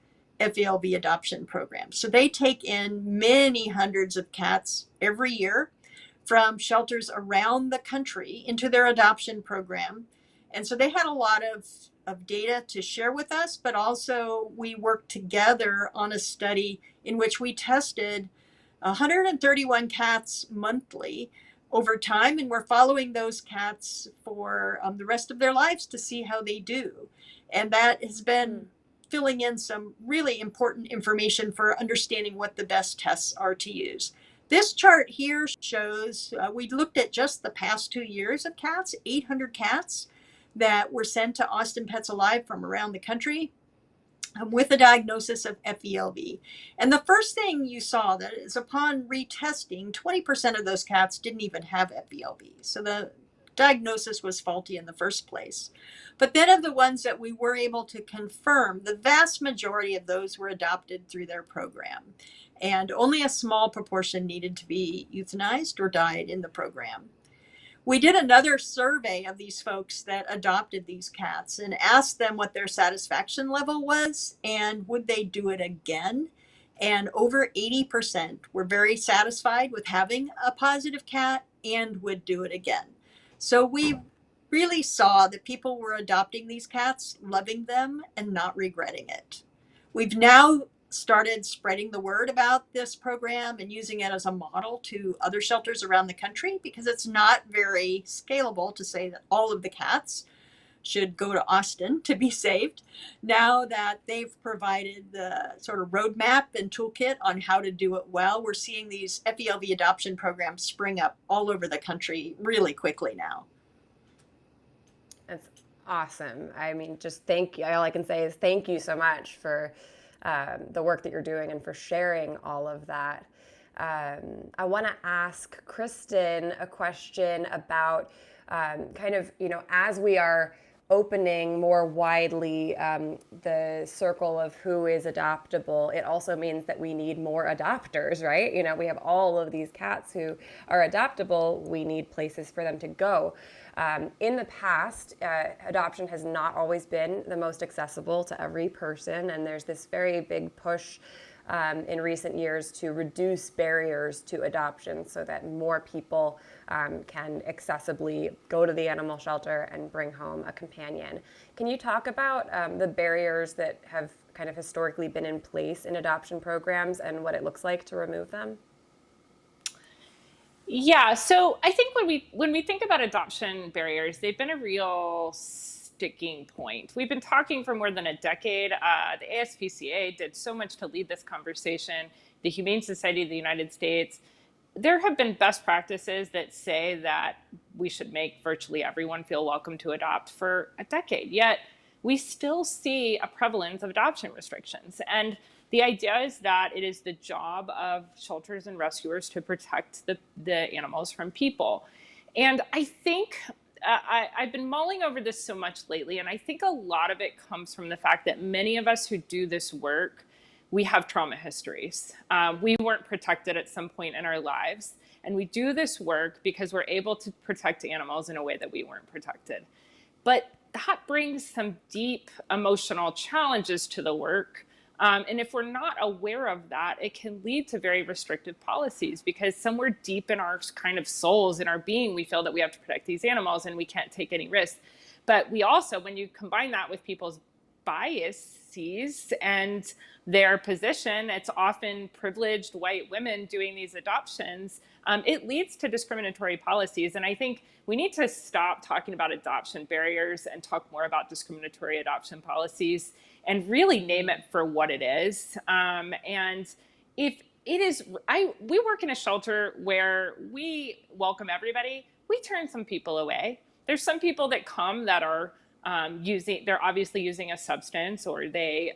FELV adoption programs. So they take in many hundreds of cats every year from shelters around the country into their adoption program. And so they had a lot of data to share with us, but also we worked together on a study in which we tested 131 cats monthly over time, and we're following those cats for the rest of their lives to see how they do. And that has been filling in some really important information for understanding what the best tests are to use. This chart here shows we looked at just the past 2 years of cats, 800 cats that were sent to Austin Pets Alive from around the country with a diagnosis of FELV. And the first thing you saw that is upon retesting, 20% of those cats didn't even have FELV. So the diagnosis was faulty in the first place. But then of the ones that we were able to confirm, the vast majority of those were adopted through their program. And only a small proportion needed to be euthanized or died in the program. We did another survey of these folks that adopted these cats and asked them what their satisfaction level was and would they do it again. And over 80% were very satisfied with having a positive cat and would do it again. So we really saw that people were adopting these cats, loving them, and not regretting it. We've now started spreading the word about this program and using it as a model to other shelters around the country, because it's not very scalable to say that all of the cats should go to Austin to be saved. Now that they've provided the sort of roadmap and toolkit on how to do it well, we're seeing these FELV adoption programs spring up all over the country really quickly now. That's awesome. I mean, just thank you. All I can say is thank you so much for the work that you're doing and for sharing all of that. I want to ask Kristen a question about kind of, as we are opening more widely the circle of who is adoptable, it also means that we need more adopters, right? We have all of these cats who are adoptable. We need places for them to go. In the past, adoption has not always been the most accessible to every person, and there's this very big push in recent years to reduce barriers to adoption so that more people can accessibly go to the animal shelter and bring home a companion. Can you talk about the barriers that have kind of historically been in place in adoption programs and what it looks like to remove them? Yeah, so I think when we think about adoption barriers, they've been a real sticking point. We've been talking for more than a decade. The ASPCA did so much to lead this conversation. The Humane Society of the United States. There have been best practices that say that we should make virtually everyone feel welcome to adopt for a decade. Yet we still see a prevalence of adoption restrictions. And the idea is that it is the job of shelters and rescuers to protect the animals from people. And I think I've been mulling over this so much lately, and I think a lot of it comes from the fact that many of us who do this work, we have trauma histories. We weren't protected at some point in our lives, and we do this work because we're able to protect animals in a way that we weren't protected. But that brings some deep emotional challenges to the work. And if we're not aware of that, it can lead to very restrictive policies, because somewhere deep in our kind of souls, in our being, we feel that we have to protect these animals and we can't take any risks. But we also, when you combine that with people's biases and their position, it's often privileged white women doing these adoptions, it leads to discriminatory policies. And I think we need to stop talking about adoption barriers and talk more about discriminatory adoption policies and really name it for what it is. And if it is, we work in a shelter where we welcome everybody. We turn some people away. There's some people that come that are they're obviously using a substance, or they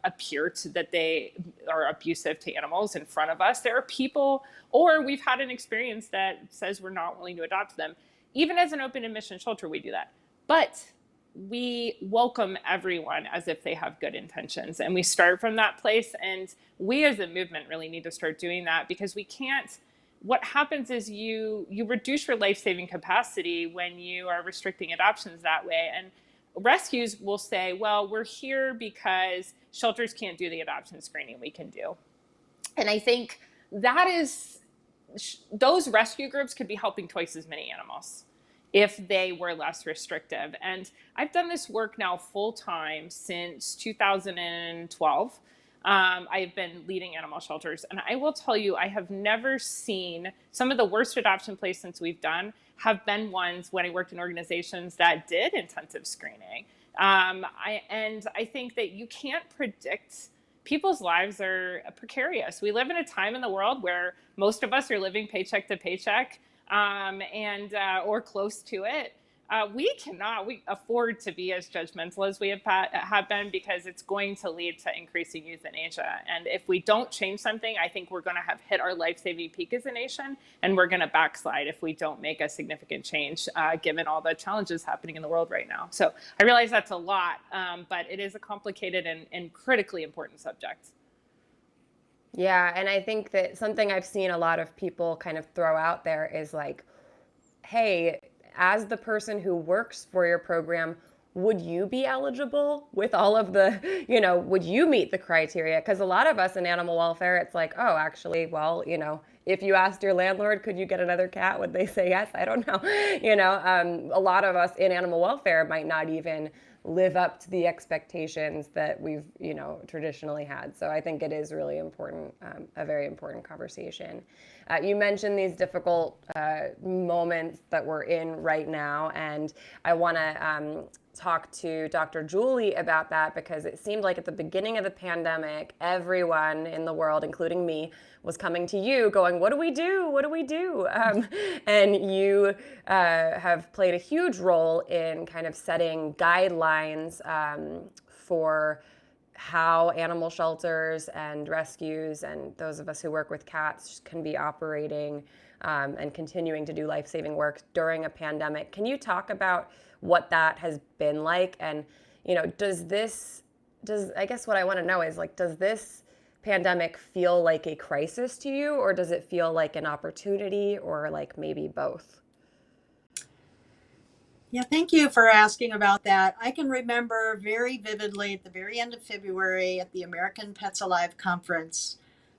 appear that they are abusive to animals in front of us. There are people, or we've had an experience that says we're not willing to adopt them. Even as an open admission shelter, we do that. But we welcome everyone as if they have good intentions. And we start from that place. And we as a movement really need to start doing that, because we can't, what happens is you reduce your life-saving capacity when you are restricting adoptions that way. And rescues will say, well, we're here because shelters can't do the adoption screening we can do. And I think that is those rescue groups could be helping twice as many animals if they were less restrictive. And I've done this work now full time since 2012. I've been leading animal shelters, and I will tell you, I have never seen some of the worst adoption placements we've done have been ones when I worked in organizations that did intensive screening. I think that you can't predict. People's lives are precarious. We live in a time in the world where most of us are living paycheck to paycheck, or close to it. We cannot afford to be as judgmental as we have been, because it's going to lead to increasing euthanasia. And if we don't change something, I think we're going to have hit our life-saving peak as a nation, and we're going to backslide if we don't make a significant change, given all the challenges happening in the world right now. So I realize that's a lot, but it is a complicated and critically important subject. Yeah, and I think that something I've seen a lot of people kind of throw out there is like, hey, as the person who works for your program, would you be eligible with all of the, would you meet the criteria? Because a lot of us in animal welfare, it's like, oh, actually, well, if you asked your landlord, could you get another cat? Would they say yes? I don't know. A lot of us in animal welfare might not even live up to the expectations that we've, traditionally had. So I think it is really important, a very important conversation. You mentioned these difficult moments that we're in right now, and I want to talk to Dr. Julie about that, because it seemed like at the beginning of the pandemic, everyone in the world, including me, was coming to you going, what do we do? What do we do? And you have played a huge role in kind of setting guidelines for how animal shelters and rescues and those of us who work with cats can be operating and continuing to do life-saving work during a pandemic. Can you talk about what that has been like? And, I guess what I want to know is, like, does this pandemic feel like a crisis to you, or does it feel like an opportunity, or like maybe both? Yeah, thank you for asking about that. I can remember very vividly at the very end of February at the American Pets Alive conference.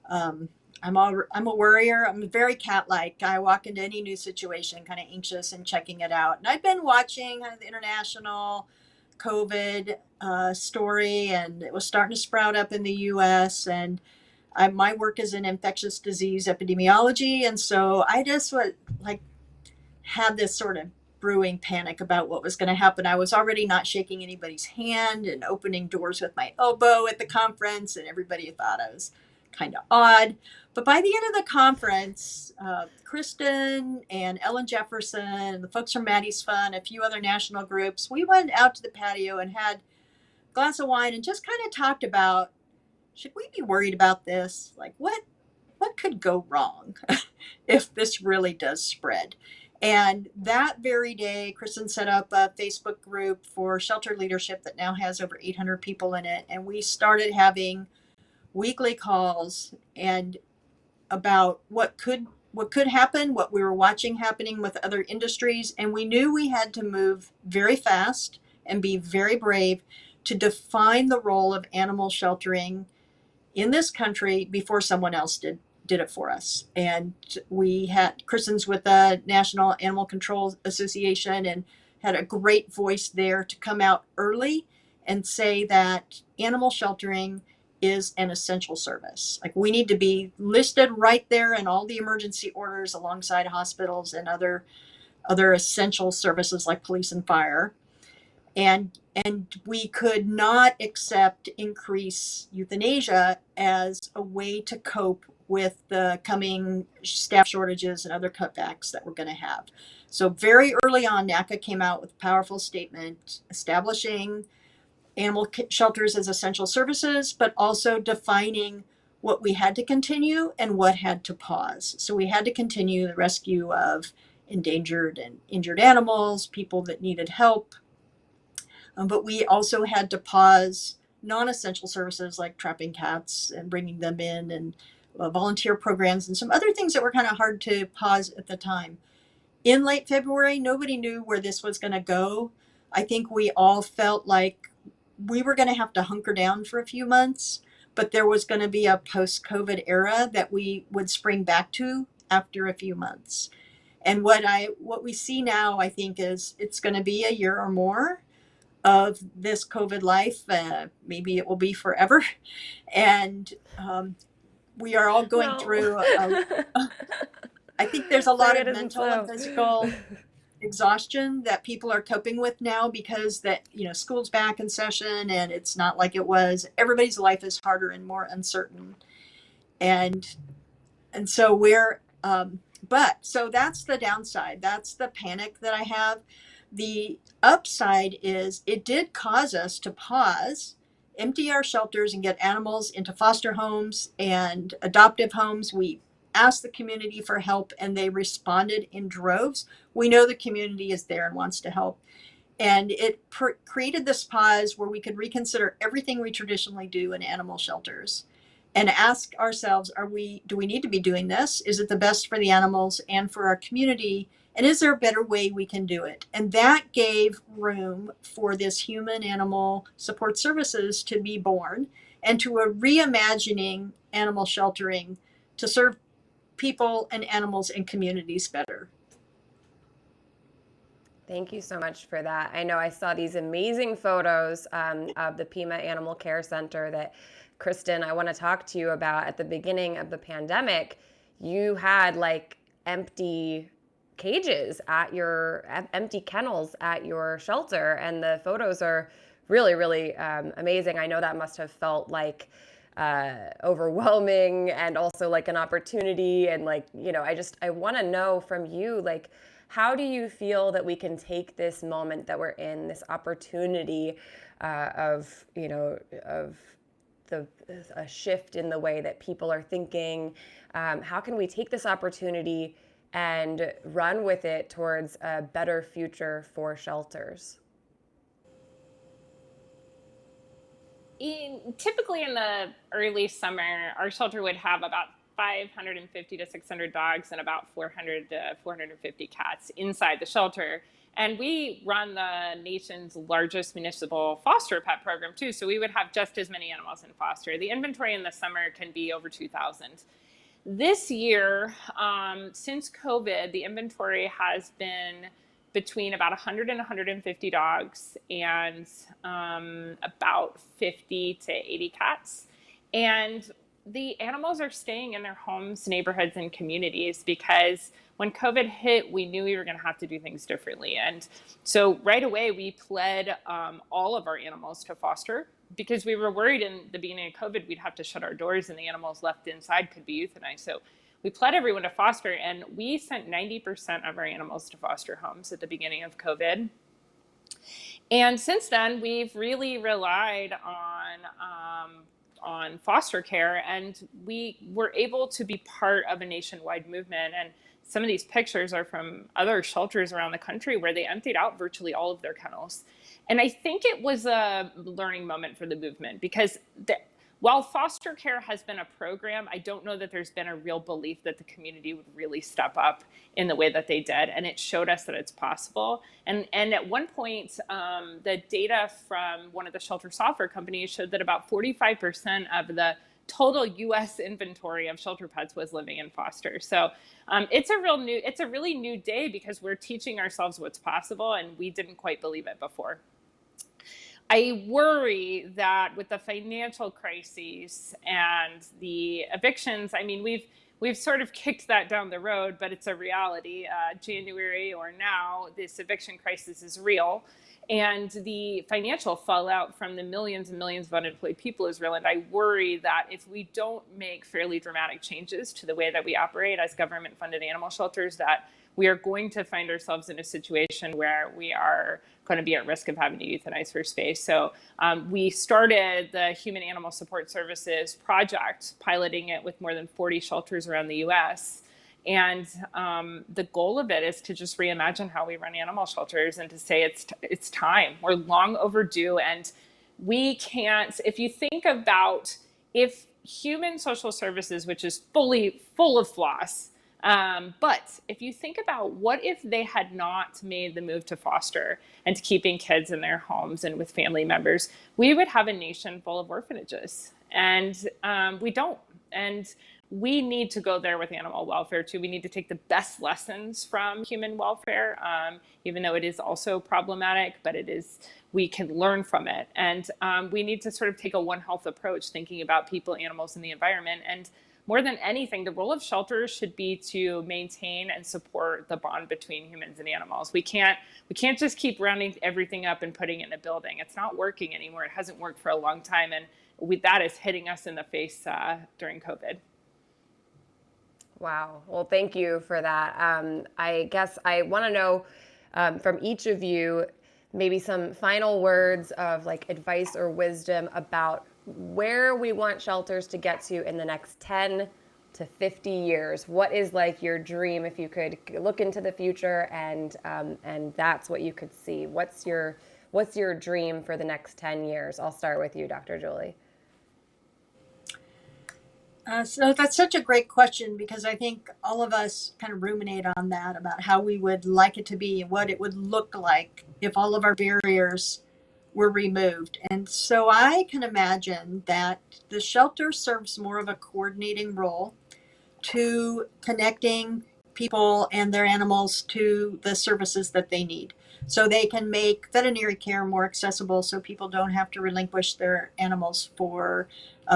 I'm a worrier. I'm very cat-like. I walk into any new situation kind of anxious and checking it out. And I've been watching kind of the international COVID story, and it was starting to sprout up in the U.S. And my work is in infectious disease epidemiology, and so I just had this sort of brewing panic about what was going to happen. I was already not shaking anybody's hand and opening doors with my elbow at the conference, and everybody thought I was kind of odd. But by the end of the conference, Kristen and Ellen Jefferson and the folks from Maddie's Fun, a few other national groups, we went out to the patio and had a glass of wine and just kind of talked about, should we be worried about this? Like, what could go wrong if this really does spread? And that very day, Kristen set up a Facebook group for shelter leadership that now has over 800 people in it. And we started having weekly calls and about what could happen, what we were watching happening with other industries. And we knew we had to move very fast and be very brave to define the role of animal sheltering in this country before someone else did it for us. And we had Kristen's with the National Animal Control Association and had a great voice there to come out early and say that animal sheltering is an essential service. Like, we need to be listed right there in all the emergency orders alongside hospitals and other essential services like police and fire. And we could not accept increased euthanasia as a way to cope with the coming staff shortages and other cutbacks that we're going to have. So very early on, NACA came out with a powerful statement establishing animal shelters as essential services, but also defining what we had to continue and what had to pause. So we had to continue the rescue of endangered and injured animals, people that needed help. But we also had to pause non-essential services like trapping cats and bringing them in, and volunteer programs and some other things that were kind of hard to pause at the time. In late February, nobody knew where this was going to go. I think we all felt like we were going to have to hunker down for a few months, but there was going to be a post-COVID era that we would spring back to after a few months. And what we see now, I think, is it's going to be a year or more of this COVID life. Maybe it will be forever. And we are all going No. through, I think there's a lot Pray of it isn't mental and so. physical exhaustion that people are coping with now because school's back in session and it's not like it was. Everybody's life is harder and more uncertain. And so so that's the downside. That's the panic that I have. The upside is it did cause us to pause, empty our shelters, and get animals into foster homes and adoptive homes. We asked the community for help and they responded in droves. We know the community is there and wants to help. And it created this pause where we could reconsider everything we traditionally do in animal shelters and ask ourselves, do we need to be doing this? Is it the best for the animals and for our community? And is there a better way we can do it? And that gave room for this human animal support services to be born and to a reimagining animal sheltering to serve people and animals and communities better. Thank you so much for that. I know I saw these amazing photos of the Pima Animal Care Center that, Kristen, I want to talk to you about. At the beginning of the pandemic, you had like empty cages empty kennels at your shelter, and the photos are really, really amazing. I know that must have felt like overwhelming and also like an opportunity. And I want to know from you, like, how do you feel that we can take this moment that we're in, this opportunity of a shift in the way that people are thinking? How can we take this opportunity and run with it towards a better future for shelters? Typically in the early summer, our shelter would have about 550 to 600 dogs and about 400 to 450 cats inside the shelter. And we run the nation's largest municipal foster pet program too. So we would have just as many animals in foster. The inventory in the summer can be over 2,000. This year, since COVID, the inventory has been between about 100 and 150 dogs and about 50 to 80 cats. And the animals are staying in their homes, neighborhoods, and communities because when COVID hit, we knew we were going to have to do things differently. And so right away, we pled all of our animals to foster because we were worried in the beginning of COVID, we'd have to shut our doors and the animals left inside could be euthanized. So we pled everyone to foster, and we sent 90% of our animals to foster homes at the beginning of COVID. And since then, we've really relied on foster care, and we were able to be part of a nationwide movement. And some of these pictures are from other shelters around the country where they emptied out virtually all of their kennels. And I think it was a learning moment for the movement because while foster care has been a program, I don't know that there's been a real belief that the community would really step up in the way that they did. And it showed us that it's possible. And at one point, the data from one of the shelter software companies showed that about 45% of the total U.S. inventory of shelter pets was living in foster. So it's a really new day because we're teaching ourselves what's possible, and we didn't quite believe it before. I worry that with the financial crises and the evictions, I mean, we've sort of kicked that down the road, but it's a reality. January or now, this eviction crisis is real. And the financial fallout from the millions and millions of unemployed people is real. And I worry that if we don't make fairly dramatic changes to the way that we operate as government-funded animal shelters, that we are going to find ourselves in a situation where we are going to be at risk of having to euthanize for space. So we started the Human Animal Support Services project, piloting it with more than 40 shelters around the US. And the goal of it is to just reimagine how we run animal shelters and to say it's time. We're long overdue. And we can't, if you think about if human social services, which is full of flaws, but if you think about what if they had not made the move to foster and to keeping kids in their homes and with family members, we would have a nation full of orphanages. And we don't. And we need to go there with animal welfare too. We need to take the best lessons from human welfare, even though it is also problematic, but we can learn from it. And we need to sort of take a One Health approach, thinking about people, animals, and the environment. And more than anything, the role of shelters should be to maintain and support the bond between humans and animals. We can't just keep rounding everything up and putting it in a building. It's not working anymore. It hasn't worked for a long time. And that is hitting us in the face during COVID. Wow. Well, thank you for that. I guess I want to know from each of you maybe some final words of like advice or wisdom about where we want shelters to get to in the next 10 to 50 years. What is like your dream if you could look into the future and that's what you could see? What's your dream for the next 10 years? I'll start with you, Dr. Julie. So that's such a great question, because I think all of us kind of ruminate on that, about how we would like it to be and what it would look like if all of our barriers were removed. And so I can imagine that the shelter serves more of a coordinating role to connecting people and their animals to the services that they need. So they can make veterinary care more accessible, so people don't have to relinquish their animals for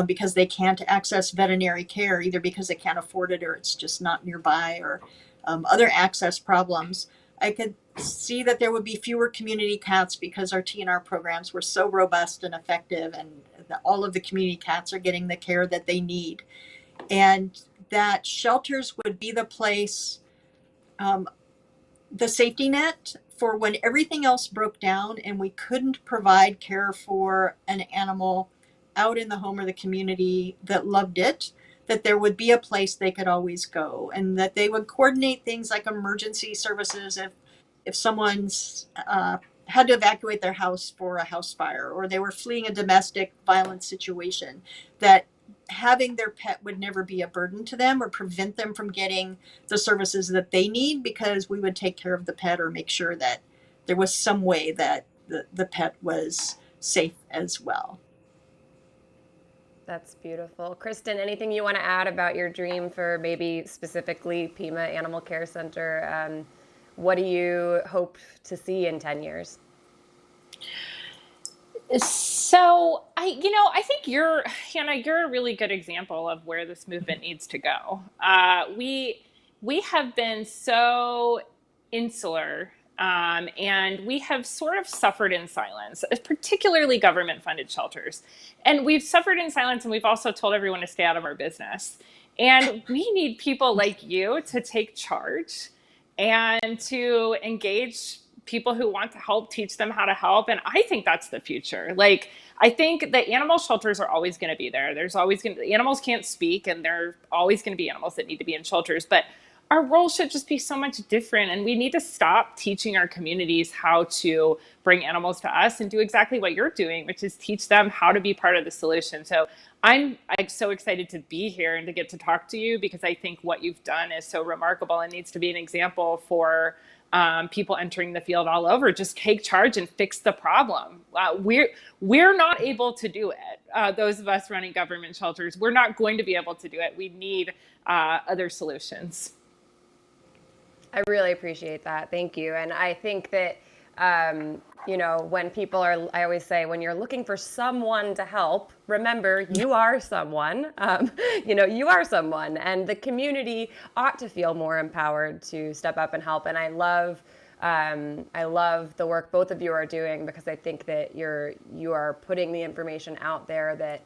because they can't access veterinary care, either because they can't afford it or it's just not nearby, or other access problems. I could see that there would be fewer community cats because our TNR programs were so robust and effective, and all of the community cats are getting the care that they need. And that shelters would be the place, the safety net for when everything else broke down and we couldn't provide care for an animal out in the home or the community that loved it, that there would be a place they could always go, and that they would coordinate things like emergency services if someone's had to evacuate their house for a house fire, or they were fleeing a domestic violence situation, that having their pet would never be a burden to them or prevent them from getting the services that they need, because we would take care of the pet or make sure that there was some way that the pet was safe as well. That's beautiful. Kristen, anything you want to add about your dream for maybe specifically Pima Animal Care Center? What do you hope to see in 10 years? So I think you're a really good example of where this movement needs to go. We have been so insular, and we have sort of suffered in silence, particularly government-funded shelters. And we've suffered in silence, and we've also told everyone to stay out of our business. And we need people like you to take charge and to engage people who want to help, teach them how to help. And I think that's the future. Like, I think the animal shelters are always going to be there. Animals can't speak, and there are always going to be animals that need to be in shelters, but our role should just be so much different. And we need to stop teaching our communities how to bring animals to us and do exactly what you're doing, which is teach them how to be part of the solution. So I'm so excited to be here and to get to talk to you, because I think what you've done is so remarkable and needs to be an example for people entering the field all over. Just take charge and fix the problem. We're not able to do it. Those of us running government shelters, we're not going to be able to do it. We need other solutions. I really appreciate that. Thank you. And I think that, when people I always say, when you're looking for someone to help, remember you are someone, you are someone, and the community ought to feel more empowered to step up and help. And I love the work both of you are doing, because I think that you are putting the information out there that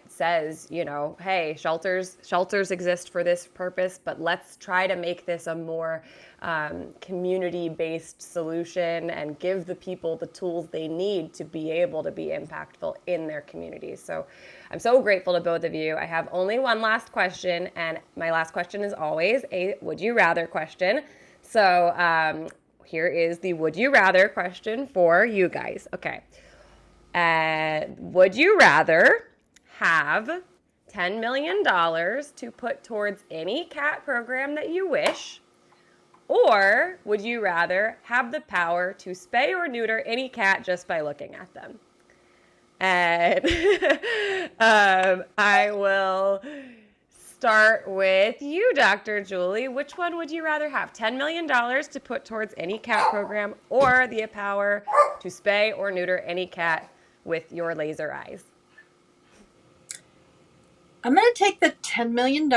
says, hey, shelters exist for this purpose, but let's try to make this a more community-based solution and give the people the tools they need to be able to be impactful in their communities. So I'm so grateful to both of you. I have only one last question, and my last question is always a would you rather question. So here is the would you rather question for you guys. Okay. Would you rather have $10 million to put towards any cat program that you wish, or would you rather have the power to spay or neuter any cat just by looking at them? And I will start with you, Dr. Julie. Which one would you rather have? $10 million to put towards any cat program, or the power to spay or neuter any cat with your laser eyes? I'm going to take the $10 million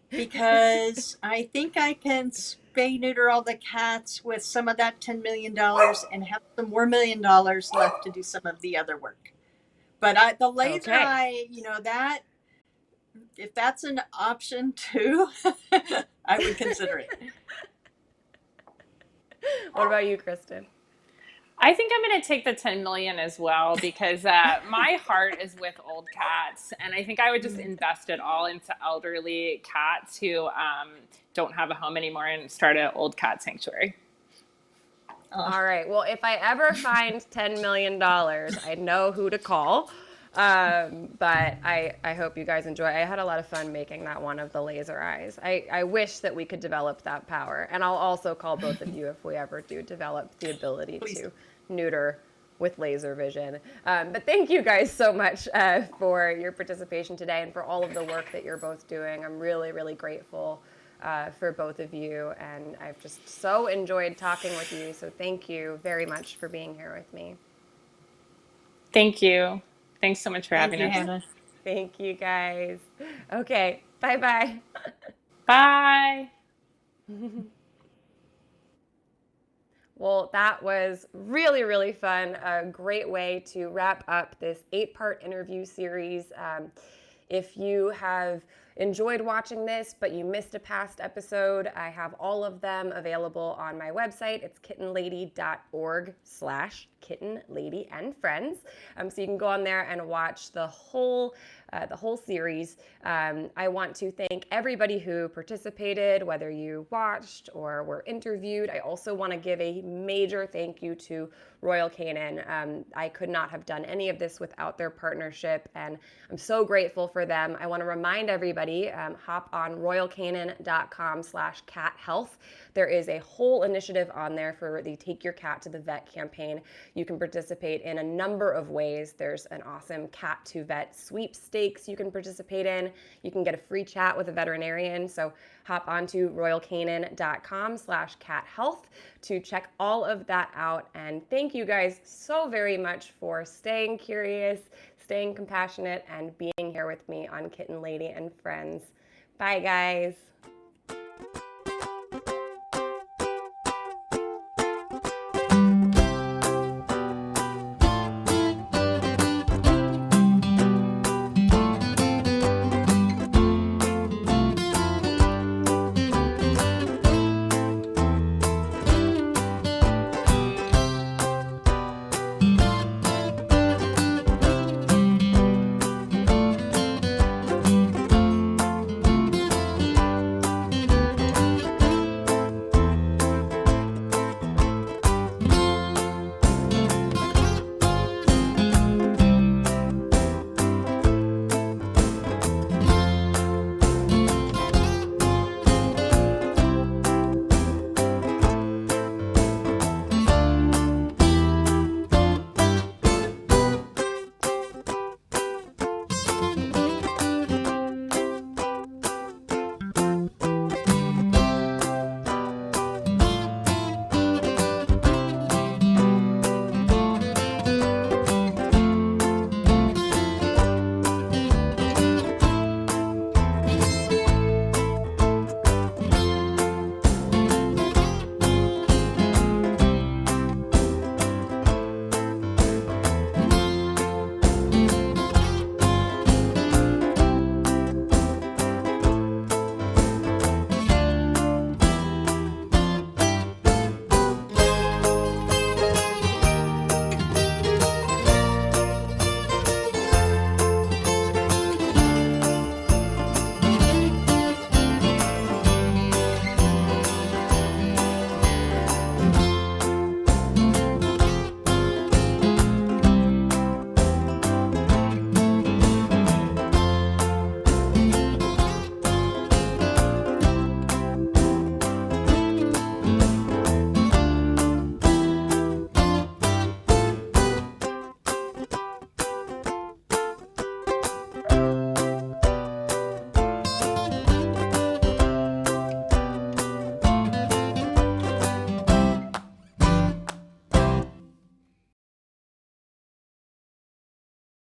because I think I can spay neuter all the cats with some of that $10 million and have some more $1 million left to do some of the other work. But the laser eye, that if that's an option too, I would consider it. What about you, Kristen? I think I'm going to take the 10 million as well because my heart is with old cats, and I think I would just invest it all into elderly cats who don't have a home anymore and start an old cat sanctuary. All right. Well, if I ever find $10 million, I know who to call. But I hope you guys enjoy. I had a lot of fun making that one of the laser eyes. I wish that we could develop that power. And I'll also call both of you if we ever do develop the ability to neuter with laser vision. But thank you guys so much for your participation today and for all of the work that you're both doing. I'm really, really grateful for both of you. And I've just so enjoyed talking with you. So thank you very much for being here with me. Thank you. Thanks so much for having us. Thank you, guys. Okay, bye-bye. Bye. Well, that was really, really fun. A great way to wrap up this 8-part interview series. If you have enjoyed watching this, but you missed a past episode, I have all of them available on my website. It's kittenlady.org/kittenladyandfriends. So you can go on there and watch the whole series. I want to thank everybody who participated, whether you watched or were interviewed. I also want to give a major thank you to Royal Canin. I could not have done any of this without their partnership, and I'm so grateful for them. I want to remind everybody, hop on royalcanin.com/cathealth. There is a whole initiative on there for the Take Your Cat to the Vet campaign. You can participate in a number of ways. There's an awesome Cat to Vet sweepstakes you can participate in. You can get a free chat with a veterinarian. So hop onto royalcanin.com/cathealth to check all of that out. And thank you guys so very much for staying curious, staying compassionate, and being here with me on Kitten Lady and Friends. Bye, guys.